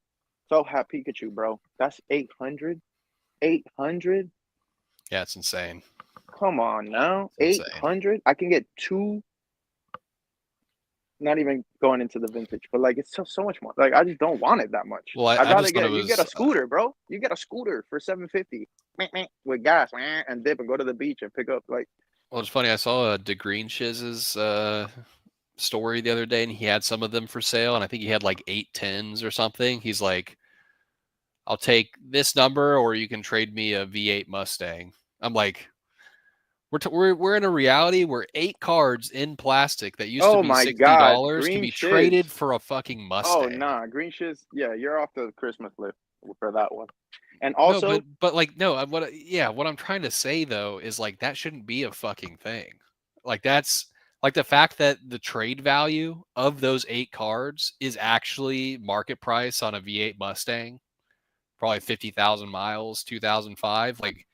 Felt Hat Pikachu, bro. That's 800. 800. Yeah, it's insane. Come on now, It's insane. 800. I can get two. Not even going into the vintage, but like it's so much more. Like I just don't want it that much. Well, I'd I rather just thought it get you get a was scooter, bro. You get a scooter for 750 with gas and dip and go to the beach and pick up like. well, it's funny. I saw DeGreen Shiz's story the other day, and he had some of them for sale, and I think he had like 810s or something. He's like, "I'll take this number, or you can trade me a V8 Mustang." I'm like, we're in a reality where 8 cards in plastic that used to Oh be my God, $60 can green be shiz. traded for a fucking Oh Mustang. nah, green shiz. Yeah, you're off the Christmas list for that one. And No, also, but like no, what I'm trying to say though is like that shouldn't be a fucking thing. Like that's like the fact that the trade value of those 8 cards is actually market price on a V8 Mustang, probably 50,000 miles, 2005. Like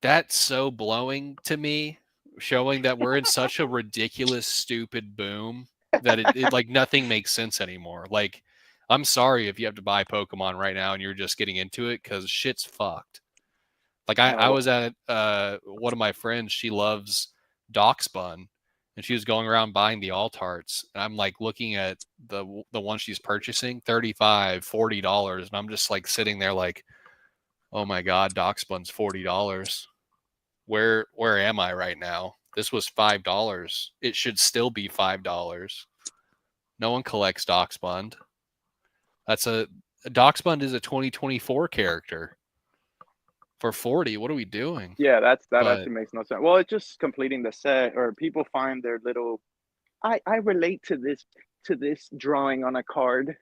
that's so blowing to me, showing that we're in such a ridiculous, stupid boom that it like nothing makes sense anymore. Like, I'm sorry if you have to buy Pokemon right now and you're just getting into it because shit's fucked. Like I no, was at one of my friends, she loves Doxbun, and she was going around buying the alt arts. And I'm like looking at the one she's purchasing, $35, $40, and I'm just like sitting there like, oh my god, Doxbun's $40. Where am I right now? This was $5. It should still be $5. No one collects Doxbund. That's a Doxbund is a 2024 character for 40. What are we doing? yeah, that But actually makes no sense. Well, it's just completing the set, or people find their little. I relate to this drawing on a card.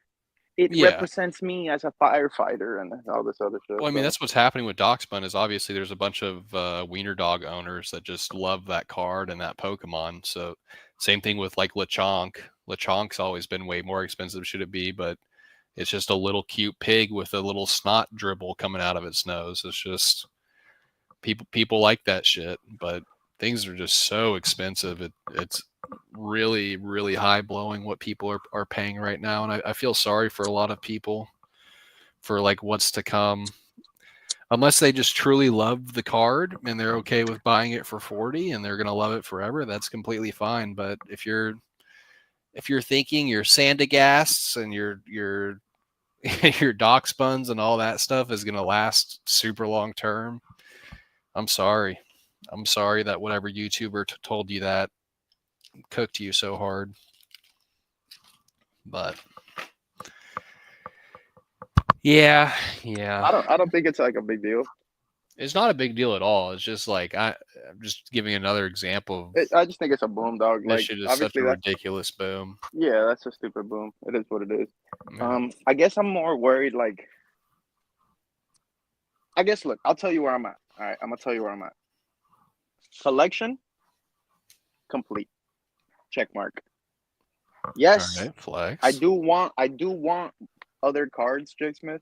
It yeah, represents me as a firefighter and all this other shit. well, I mean So that's what's happening with Doxbund is obviously there's a bunch of wiener dog owners that just love that card and that Pokemon. So same thing with like Lechonk. Lechonk's always been way more expensive, should it be? But it's just a little cute pig with a little snot dribble coming out of its nose. It's just people like that shit, but things are just so expensive. It's really really high blowing what people are paying right now, and I feel sorry for a lot of people for like what's to come. Unless they just truly love the card and they're okay with buying it for 40 and they're gonna love it forever, that's completely fine. But if you're thinking your Sandagasts and your your Doxbuns and all that stuff is gonna last super long term, I'm sorry. I'm sorry that whatever YouTuber told you that cooked you so hard. But yeah, yeah. I don't think it's like a big deal. It's not a big deal at all. It's just like I'm just giving another example of I just think it's a boom, dog. this Like shit is such obviously a that. ridiculous boom. Yeah, that's a stupid boom. It is what it is. Yeah. I guess I'm more worried. Like, I guess look, I'll tell you where I'm at. All right, I'm gonna tell you where I'm at. Collection complete. Check mark. All Yes, right, flex. I do want other cards, Jake Smith.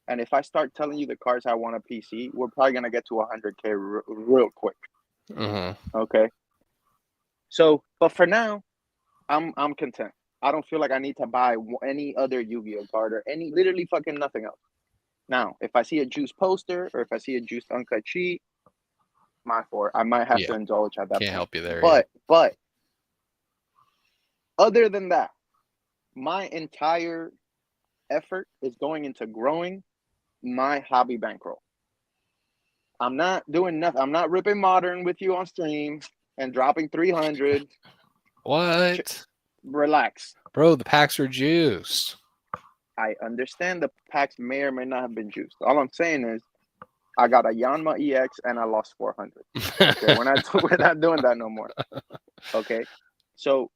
And if I start telling you the cards I want a PC, we're probably gonna get to 100K real quick. Uh-huh. Okay. So, but for now, I'm content. I don't feel like I need to buy any other Yu-Gi-Oh card or any literally fucking nothing else. Now, if I see a juice poster or if I see a juiced uncut sheet, my for I might have to Yeah, indulge at that can't point. help you there. Yeah. But other than that, my entire effort is going into growing my hobby bankroll. I'm not doing nothing. I'm not ripping modern with you on stream and dropping 300. What? Relax. Bro, the packs are juiced. I understand the packs may or may not have been juiced. All I'm saying is I got a Yanma EX and I lost 400. Okay, we're not doing that no more. Okay, so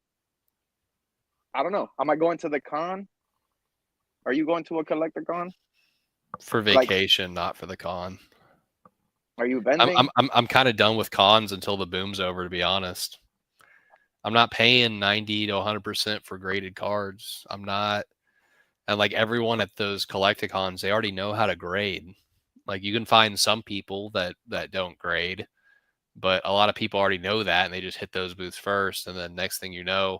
I don't know. Am I going to the con? Are you going to a collector con? For Like, vacation, not for the con. are you I'm bending? I'm I'm kind of done with cons until the boom's over, to be honest. I'm not paying 90 to 100% for graded cards. I'm not. And like everyone at those collecticons, they already know how to grade. Like you can find some people that don't grade, but a lot of people already know that and they just hit those booths first. And then next thing you know,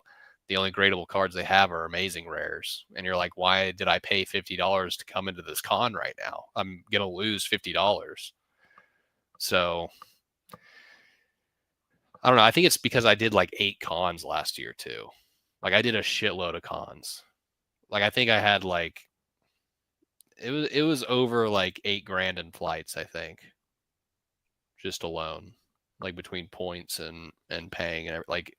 the only gradable cards they have are amazing rares. And you're like, why did I pay $50 to come into this con right now? I'm going to lose $50. So I don't know. I think it's because I did like 8 cons last year too. Like I did a shitload of cons. Like I think I had like it was over like 8 grand in flights, I think. Just alone. Like between points and paying and like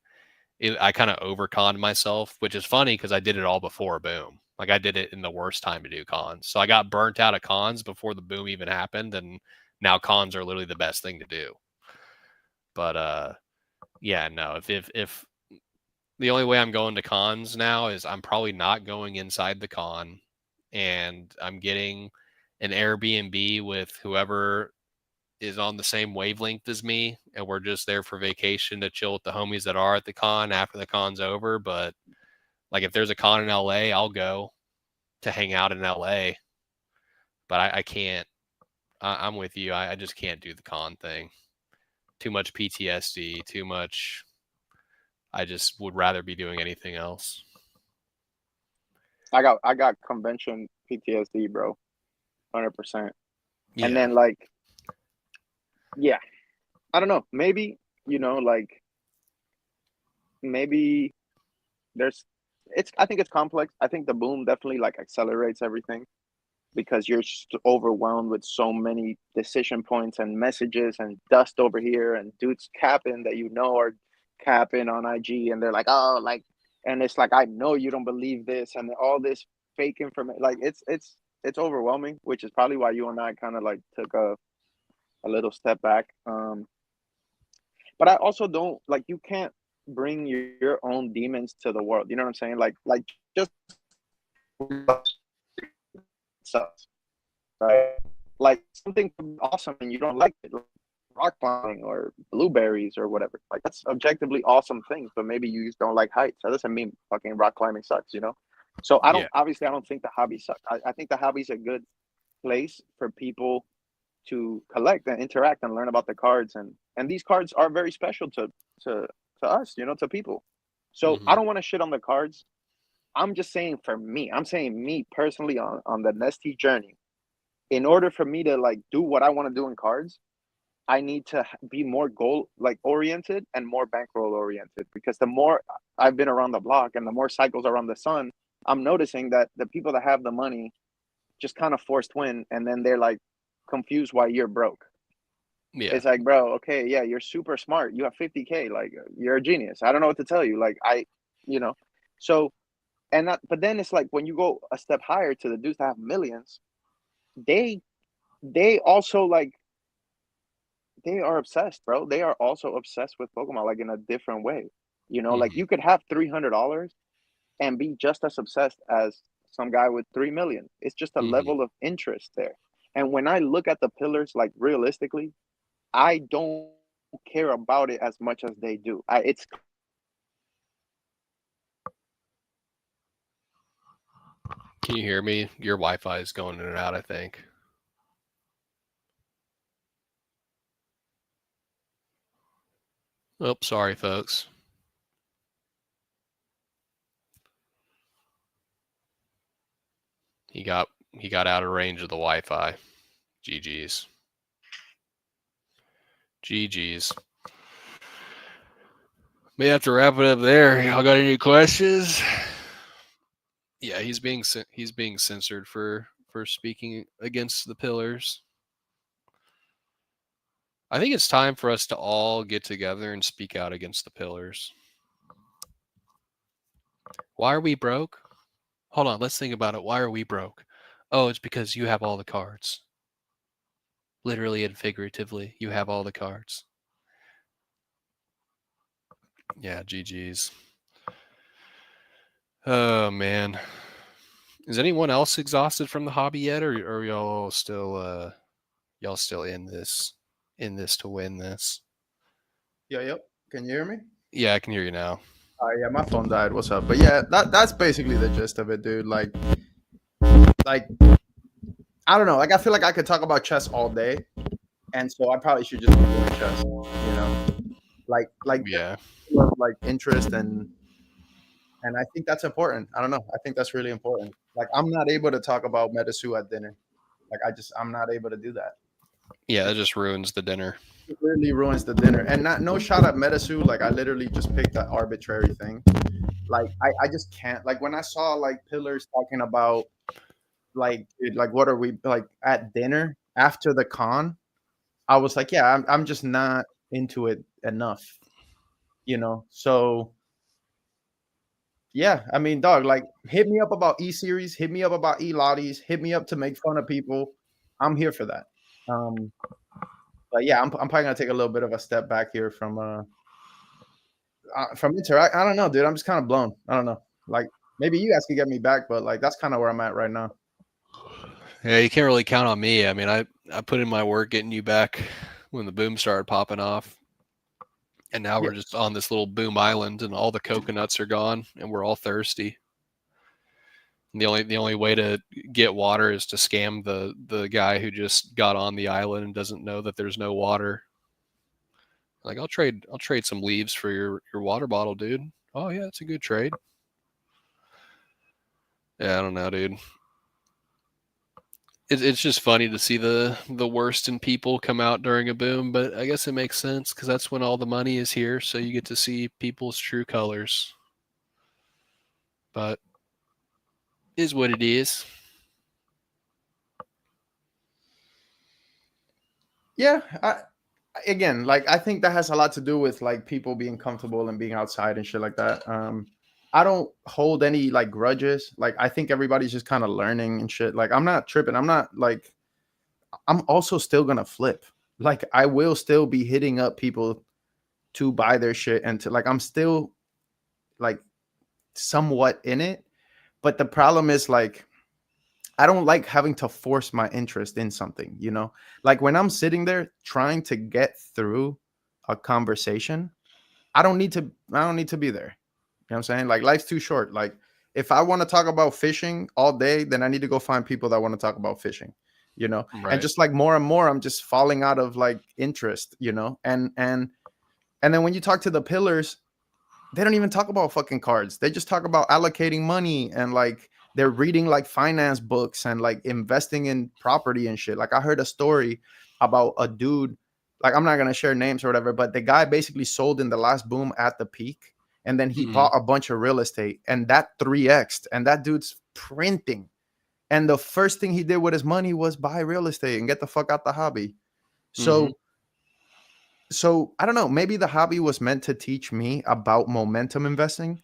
I kind of overconned myself, which is funny because I did it all before boom. Like I did it in the worst time to do cons. So I got burnt out of cons before the boom even happened, and now cons are literally the best thing to do. But yeah, no, if the only way I'm going to cons now is I'm probably not going inside the con, and I'm getting an Airbnb with whoever is on the same wavelength as me, and we're just there for vacation to chill with the homies that are at the con after the con's over. But like if there's a con in LA, I'll go to hang out in LA. But I can't. I'm with you. I just can't do the con thing. Too much PTSD. Too much. I just would rather be doing anything else. I got convention PTSD, bro, 100%. Yeah. And then like, yeah, I don't know. Maybe like maybe there's I think it's complex. I think the boom definitely like accelerates everything because you're just overwhelmed with so many decision points and messages and dust over here and dudes capping that are capping on IG and they're like, oh, like, and it's like I know you don't believe this and all this fake information. Like it's overwhelming, which is probably why you and I kind of like took a little step back. But I also don't like you can't bring your own demons to the world. You know what I'm saying? Like just sucks, right? Like something awesome and you don't like it, like rock climbing or blueberries or whatever. Like that's objectively awesome things, but maybe you just don't like heights. That doesn't mean fucking rock climbing sucks, you know? So Yeah. I don't think the hobby sucks. I think the hobby's a good place for people to collect and interact and learn about the cards and these cards are very special to us, to people. So I Mm-hmm. don't want to shit on the cards. I'm just saying for me, I'm saying me personally on the Nesty journey, in order for me to like do what I want to do in cards, I need to be more goal like oriented and more bankroll oriented because the more I've been around the block and the more cycles around the sun, I'm noticing that the people that have the money just kind of forced win and then they're like confused why you're broke. Yeah. It's like, bro, okay, yeah, you're super smart. You have 50K, like you're a genius. I don't know what to tell you. Like you know, so and that, but then it's like when you go a step higher to the dudes that have millions, they they also like they are obsessed, bro. They are also obsessed with Pokemon, like in a different way. Like Mm-hmm. you could have $300 and be just as obsessed as some guy with 3 million. It's just a Mm-hmm. level of interest there. And when I look at the pillars, like realistically, I don't care about it as much as they do. It's Can you hear me? Your Wi-Fi is going in and out, I think. Oh, sorry, folks. He got out of range of the Wi-Fi. GG's. GG's. May have to wrap it up there. Y'all got any questions? Yeah, he's being censored for speaking against the pillars. I think it's time for us to all get together and speak out against the pillars. Why are we broke? Hold on, let's think about it. Why are we broke? Oh, it's because you have all the cards. Literally and figuratively, you have all the cards. Yeah, GG's. Oh man. Is anyone else exhausted from the hobby yet, or are y'all still in this to win this? Yep. Can you hear me? Yeah, I can hear you now. Yeah, my phone died. What's up? But yeah, that's basically the gist of it, dude. Like I don't know. Like I feel like I could talk about chess all day, and so I probably should just be doing chess. Like Yeah. like interest and And I think that's important. I don't know. I think that's really important. Like, I'm not able to talk about Metasu at dinner. Like, I'm not able to do that. Yeah, It it just ruins the dinner. literally ruins the dinner. And no shot at Metasu. Like, I literally just picked an arbitrary thing. Like, I just can't. Like, when I saw like Pillars talking about like, dude, like, what are we like at dinner after the con? I was like, yeah, I'm just not into it enough, you know. So yeah, I mean, dog, like, hit me up about E series, hit me up about E lotties, hit me up to make fun of people. I'm here for that. Um, but yeah, I'm probably gonna take a little bit of a step back here from interact. I don't know, dude. I'm just kind of blown. I don't know. Like, maybe you guys can get me back, but like, that's kind of where I'm at right now. Yeah, you can't really count on me. I mean, I put in my work getting you back when the boom started popping off. And now Yeah. we're just on this little boom island and all the coconuts are gone and we're all thirsty. And the only way to get water is to scam the guy who just got on the island and doesn't know that there's no water. Like, I'll trade some leaves for your water bottle, dude. Oh yeah, it's a good trade. Yeah, I don't know, dude. It's just funny to see the worst in people come out during a boom, but I guess it makes sense because that's when all the money is here, so you get to see people's true colors. But is what it is. Yeah, again, like, I think that has a lot to do with like people being comfortable and being outside and shit like that. I don't hold any like grudges. Like, I think everybody's just kind of learning and shit. Like, I'm not tripping. I'm not like, I'm also still gonna flip. Like, I will still be hitting up people to buy their shit and to like, I'm still like somewhat in it. But the problem is like, I don't like having to force my interest in something, you know? Like, when I'm sitting there trying to get through a conversation, I don't need to be there. You know what I'm saying? Like, life's too short. Like, if I want to talk about fishing all day, then I need to go find people that want to talk about fishing, you know? And Right. just like more and more, I'm just falling out of like interest, you know? And then when you talk to the pillars, they don't even talk about fucking cards. They just talk about allocating money and like they're reading like finance books and like investing in property and shit. Like, I heard a story about a dude, like, I'm not gonna share names or whatever, but the guy basically sold in the last boom at the peak, and then he Hmm. bought a bunch of real estate, and that 3x'd, and that dude's printing. And the first thing he did with his money was buy real estate and get the fuck out the hobby. Hmm. So I don't know, maybe the hobby was meant to teach me about momentum investing,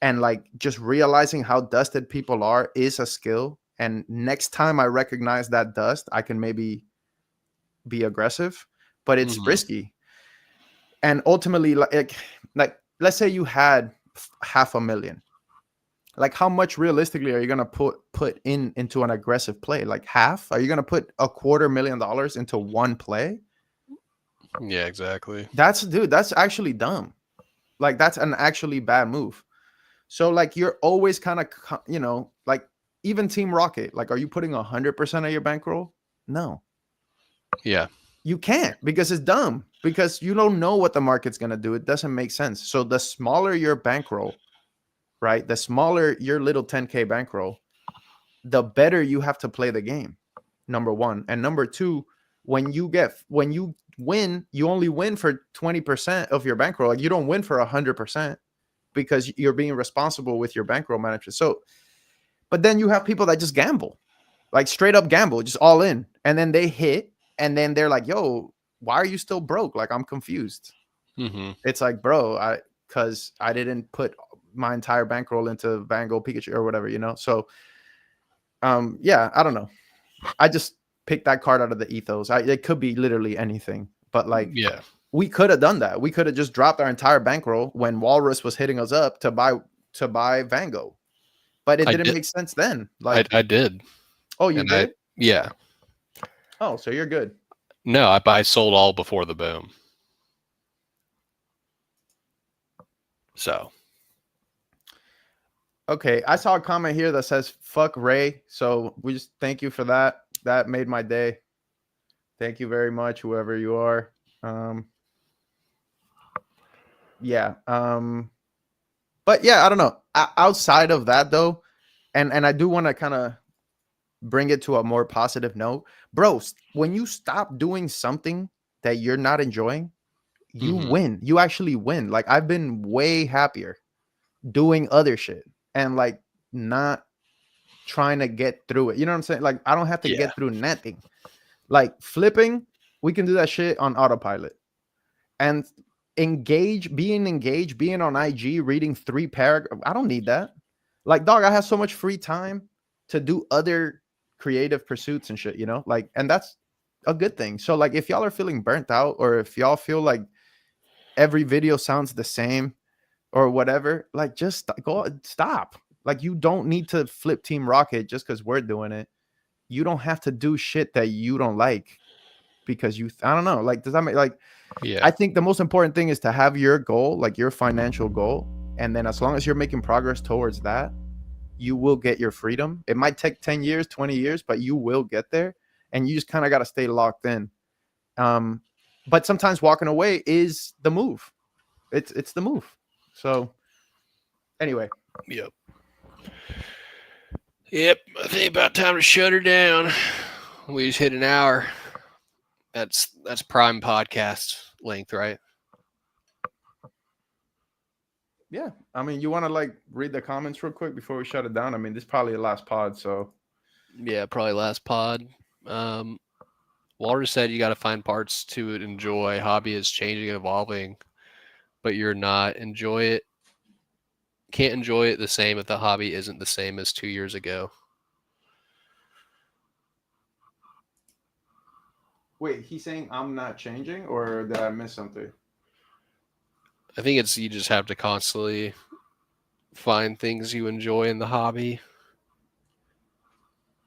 and like just realizing how dusted people are is a skill. And next time I recognize that dust, I can maybe be aggressive, but it's Hmm. risky. And ultimately, like let's say you had half a million. Like, how much realistically are you gonna put into an aggressive play? Like, half? Are you gonna put $250,000 into one play? Yeah, exactly. That's actually dumb. Like, that's an actually bad move. So like, you're always kind of, you know, like, even Team Rocket, like, are you putting 100% of your bankroll? No, Yeah. you can't, because it's dumb, because you don't know what the market's going to do. It doesn't make sense. So the smaller your bankroll, right? The smaller your little 10K bankroll, the better you have to play the game. Number one. And number two, when you win, you only win for 20% of your bankroll. Like, you don't win for 100%, because you're being responsible with your bankroll management. So, but then you have people that just gamble, like straight up gamble, just all in, and then they hit, and then they're like, "Yo, why are you still broke?" Like, I'm confused. Hmm. It's like, bro, because I didn't put my entire bankroll into Van Gogh Pikachu or whatever, you know. So, yeah, I don't know. I just picked that card out of the ethos. It could be literally anything, but like, Yeah. we could have done that. We could have just dropped our entire bankroll when Walrus was hitting us up to buy Van Gogh, but it I didn't did. make sense then. I Like, I did, oh, you and I did? yeah. Oh, so you're good. No, I sold all before the boom. So Okay, I saw a comment here that says "fuck Ray," so we just thank you for that. That made my day. Thank you very much, whoever you are. Yeah. But yeah, I don't know. Outside of that though, and I do want to kind of bring it to a more positive note, bro. When you stop doing something that you're not enjoying, you win. You actually win. Like I've been way happier doing other shit and like not trying to get through it. You know what I'm saying? Like I don't have to Yeah. get through nothing. Like flipping, we can do that shit on autopilot. And being engaged, being on IG, reading 3 paragraphs. I don't need that. Like, dog, I have so much free time to do other creative pursuits and shit, you know? Like, and that's a good thing. So, like, if y'all are feeling burnt out or if y'all feel like every video sounds the same or whatever, like, just stop. Like, you don't need to flip Team Rocket just because we're doing it. You don't have to do shit that you don't like because I don't know. Like, does that make like, Yeah. I think the most important thing is to have your goal, like your financial goal. And then as long as you're making progress towards that, you will get your freedom. It might take 10 years, 20 years, but you will get there. And you just kind of got to stay locked in. But sometimes walking away is the move. It's the move. So anyway. Yep. I think about time to shut her down. We just hit an hour. That's prime podcast length, right? Yeah. I mean, you want to like read the comments real quick before we shut it down? I mean, this is probably the last pod, so. Yeah, probably last pod. Walter said you got to find parts to enjoy. Hobby is changing and evolving, but you're not enjoy it. Can't enjoy it the same if the hobby isn't the same as 2 years ago. Wait, he's saying I'm not changing, or did I miss something? I think it's you just have to constantly find things you enjoy in the hobby.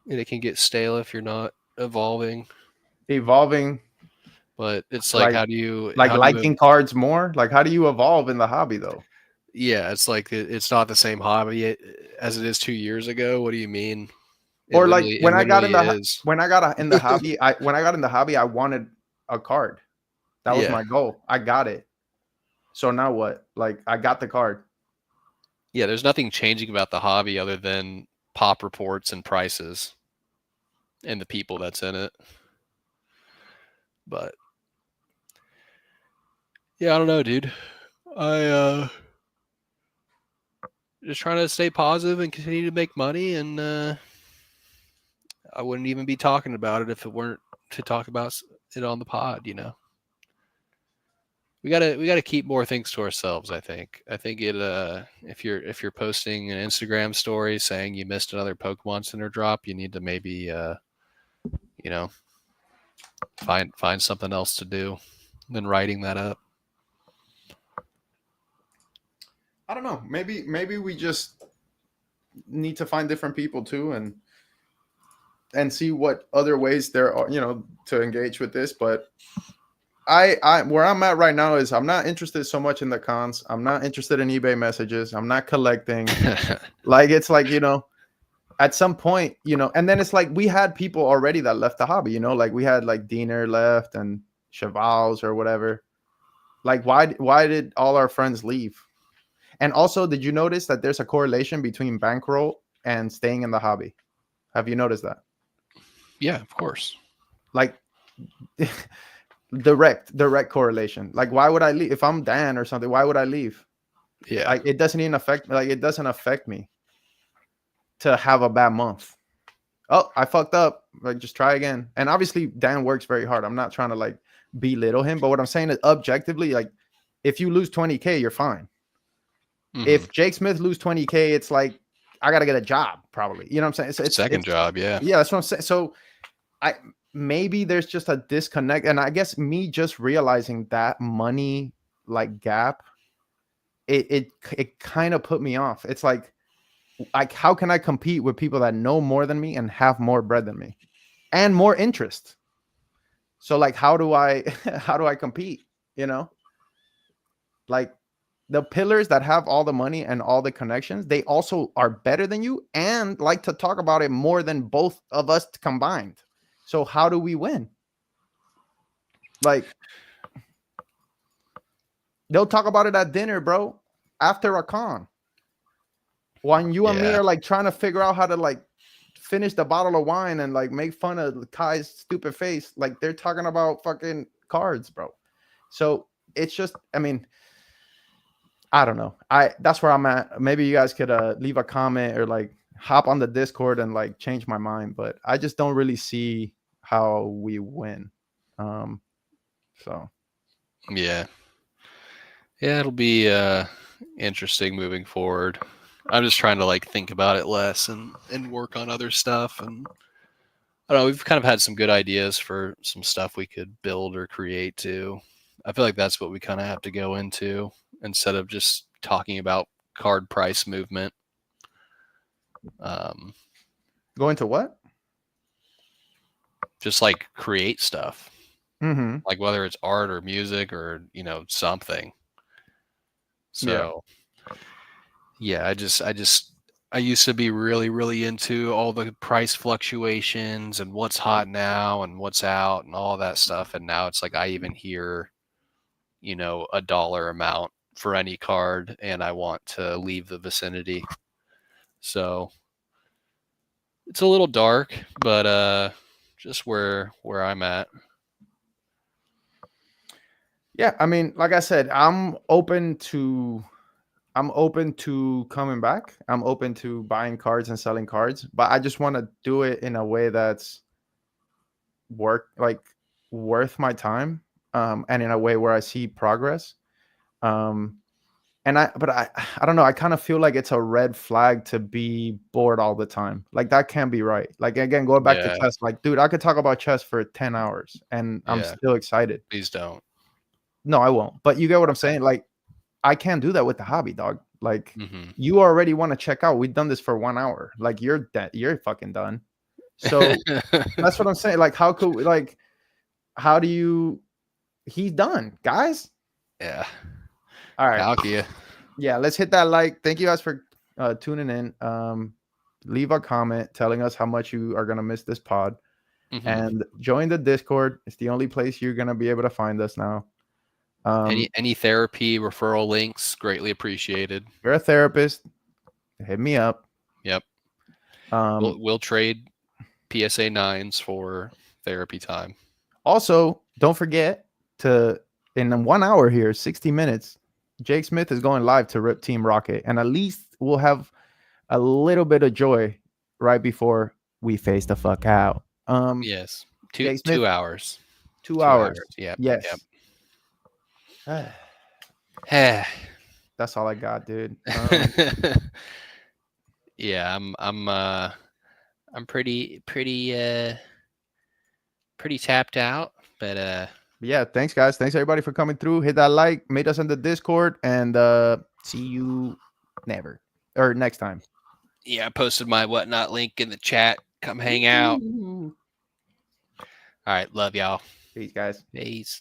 And it can get stale if you're not evolving. But it's like how do you liking cards more? Like how do you evolve in the hobby though? Yeah, it's like it's not the same hobby as it is 2 years ago. What do you mean? Or like when I got in the hobby, I wanted a card. That was my goal. I got it. So now what? Like I got the card. Yeah, there's nothing changing about the hobby other than pop reports and prices and the people that's in it. But yeah, I don't know, dude. I just trying to stay positive and continue to make money, and I wouldn't even be talking about it if it weren't to talk about it on the pod, you know. We gotta keep more things to ourselves. I think it. If you're posting an Instagram story saying you missed another Pokemon Center drop, you need to maybe you know, find something else to do than writing that up. I don't know. Maybe we just need to find different people too, and see what other ways there are, you know, to engage with this. But I where I'm at right now is I'm not interested so much in the cons. I'm not interested in eBay messages. I'm not collecting. Like it's like, you know, at some point, you know, and then it's like we had people already that left the hobby, you know, like we had like Diener left and Chavals or whatever. Like why did all our friends leave? And also, did you notice that there's a correlation between bankroll and staying in the hobby? Have you noticed that? Yeah, of course. Like direct correlation. Like why would I leave if I'm Dan or something? Why would I leave? Yeah, like it doesn't even affect, like it doesn't affect me to have a bad month. Oh, I fucked up, like just try again. And obviously Dan works very hard. I'm not trying to like belittle him, but what I'm saying is objectively, like if you lose 20K, you're fine. Mm-hmm. If Jake Smith lose 20K, it's like I gotta get a job probably, you know what I'm saying? It's second job. Yeah, that's what I'm saying. So maybe there's just a disconnect, and I guess me just realizing that money like gap, it kind of put me off. It's like how can I compete with people that know more than me and have more bread than me and more interest? So like how do I compete, you know? Like the pillars that have all the money and all the connections, they also are better than you and like to talk about it more than both of us combined. So how do we win? Like they'll talk about it at dinner, bro, after a con. When you and me Yeah. are like trying to figure out how to like finish the bottle of wine and like make fun of Kai's stupid face, like they're talking about fucking cards, bro. So it's just, I mean, I don't know. That's where I'm at. Maybe you guys could leave a comment or like hop on the Discord and like change my mind, but I just don't really see how we win. So Yeah. Yeah, it'll be interesting moving forward. I'm just trying to like think about it less and work on other stuff. And I don't know, we've kind of had some good ideas for some stuff we could build or create too. I feel like that's what we kind of have to go into instead of just talking about card price movement. go into what? Just like create stuff, Mm-hmm. like whether it's art or music or, something. Yeah. So yeah, I used to be really, really into all the price fluctuations and what's hot now and what's out and all that stuff. And now it's like I even hear, a dollar amount for any card and I want to leave the vicinity. So it's a little dark, but just where I'm at. Yeah, I mean, like I said, I'm open to coming back. I'm open to buying cards and selling cards, but I just want to do it in a way that's worth my time, and in a way where I see progress. Um, but I don't know. I kind of feel like it's a red flag to be bored all the time. Like that can't be right. Like again, going back to Yeah. chess, like dude, I could talk about chess for 10 hours and I'm Yeah. still excited. Please don't. No, I won't. But you get what I'm Okay. saying? Like I can't do that with the hobby, dog. Like Mm-hmm. you already want to check out. We've done this for 1 hour. Like you're dead. You're fucking done. So that's what I'm saying. Like how could like how do you? He's done, guys. Yeah. All right. How can you? Yeah, let's hit that like. Thank you guys for tuning in. Leave a comment telling us how much you are gonna miss this pod, Mm-hmm. and join the Discord. It's the only place you're gonna be able to find us now. Any therapy referral links greatly appreciated. You're a therapist. Hit me up. Yep. We'll trade PSA 9s for therapy time. Also, don't forget to in 1 hour here, 60 minutes. Jake Smith is going live to Rip Team Rocket, and at least we'll have a little bit of joy right before we face the fuck out. Yes. Jake Smith, 2 hours. 2 hours. Yep. Yes. Yep. That's all I got, dude. Yeah, I'm pretty tapped out, but yeah, thanks guys. Thanks everybody for coming through. Hit that like, meet us on the Discord, and see you next time. Yeah, I posted my whatnot link in the chat. Come hang out. All right, love y'all. Peace, guys. Peace.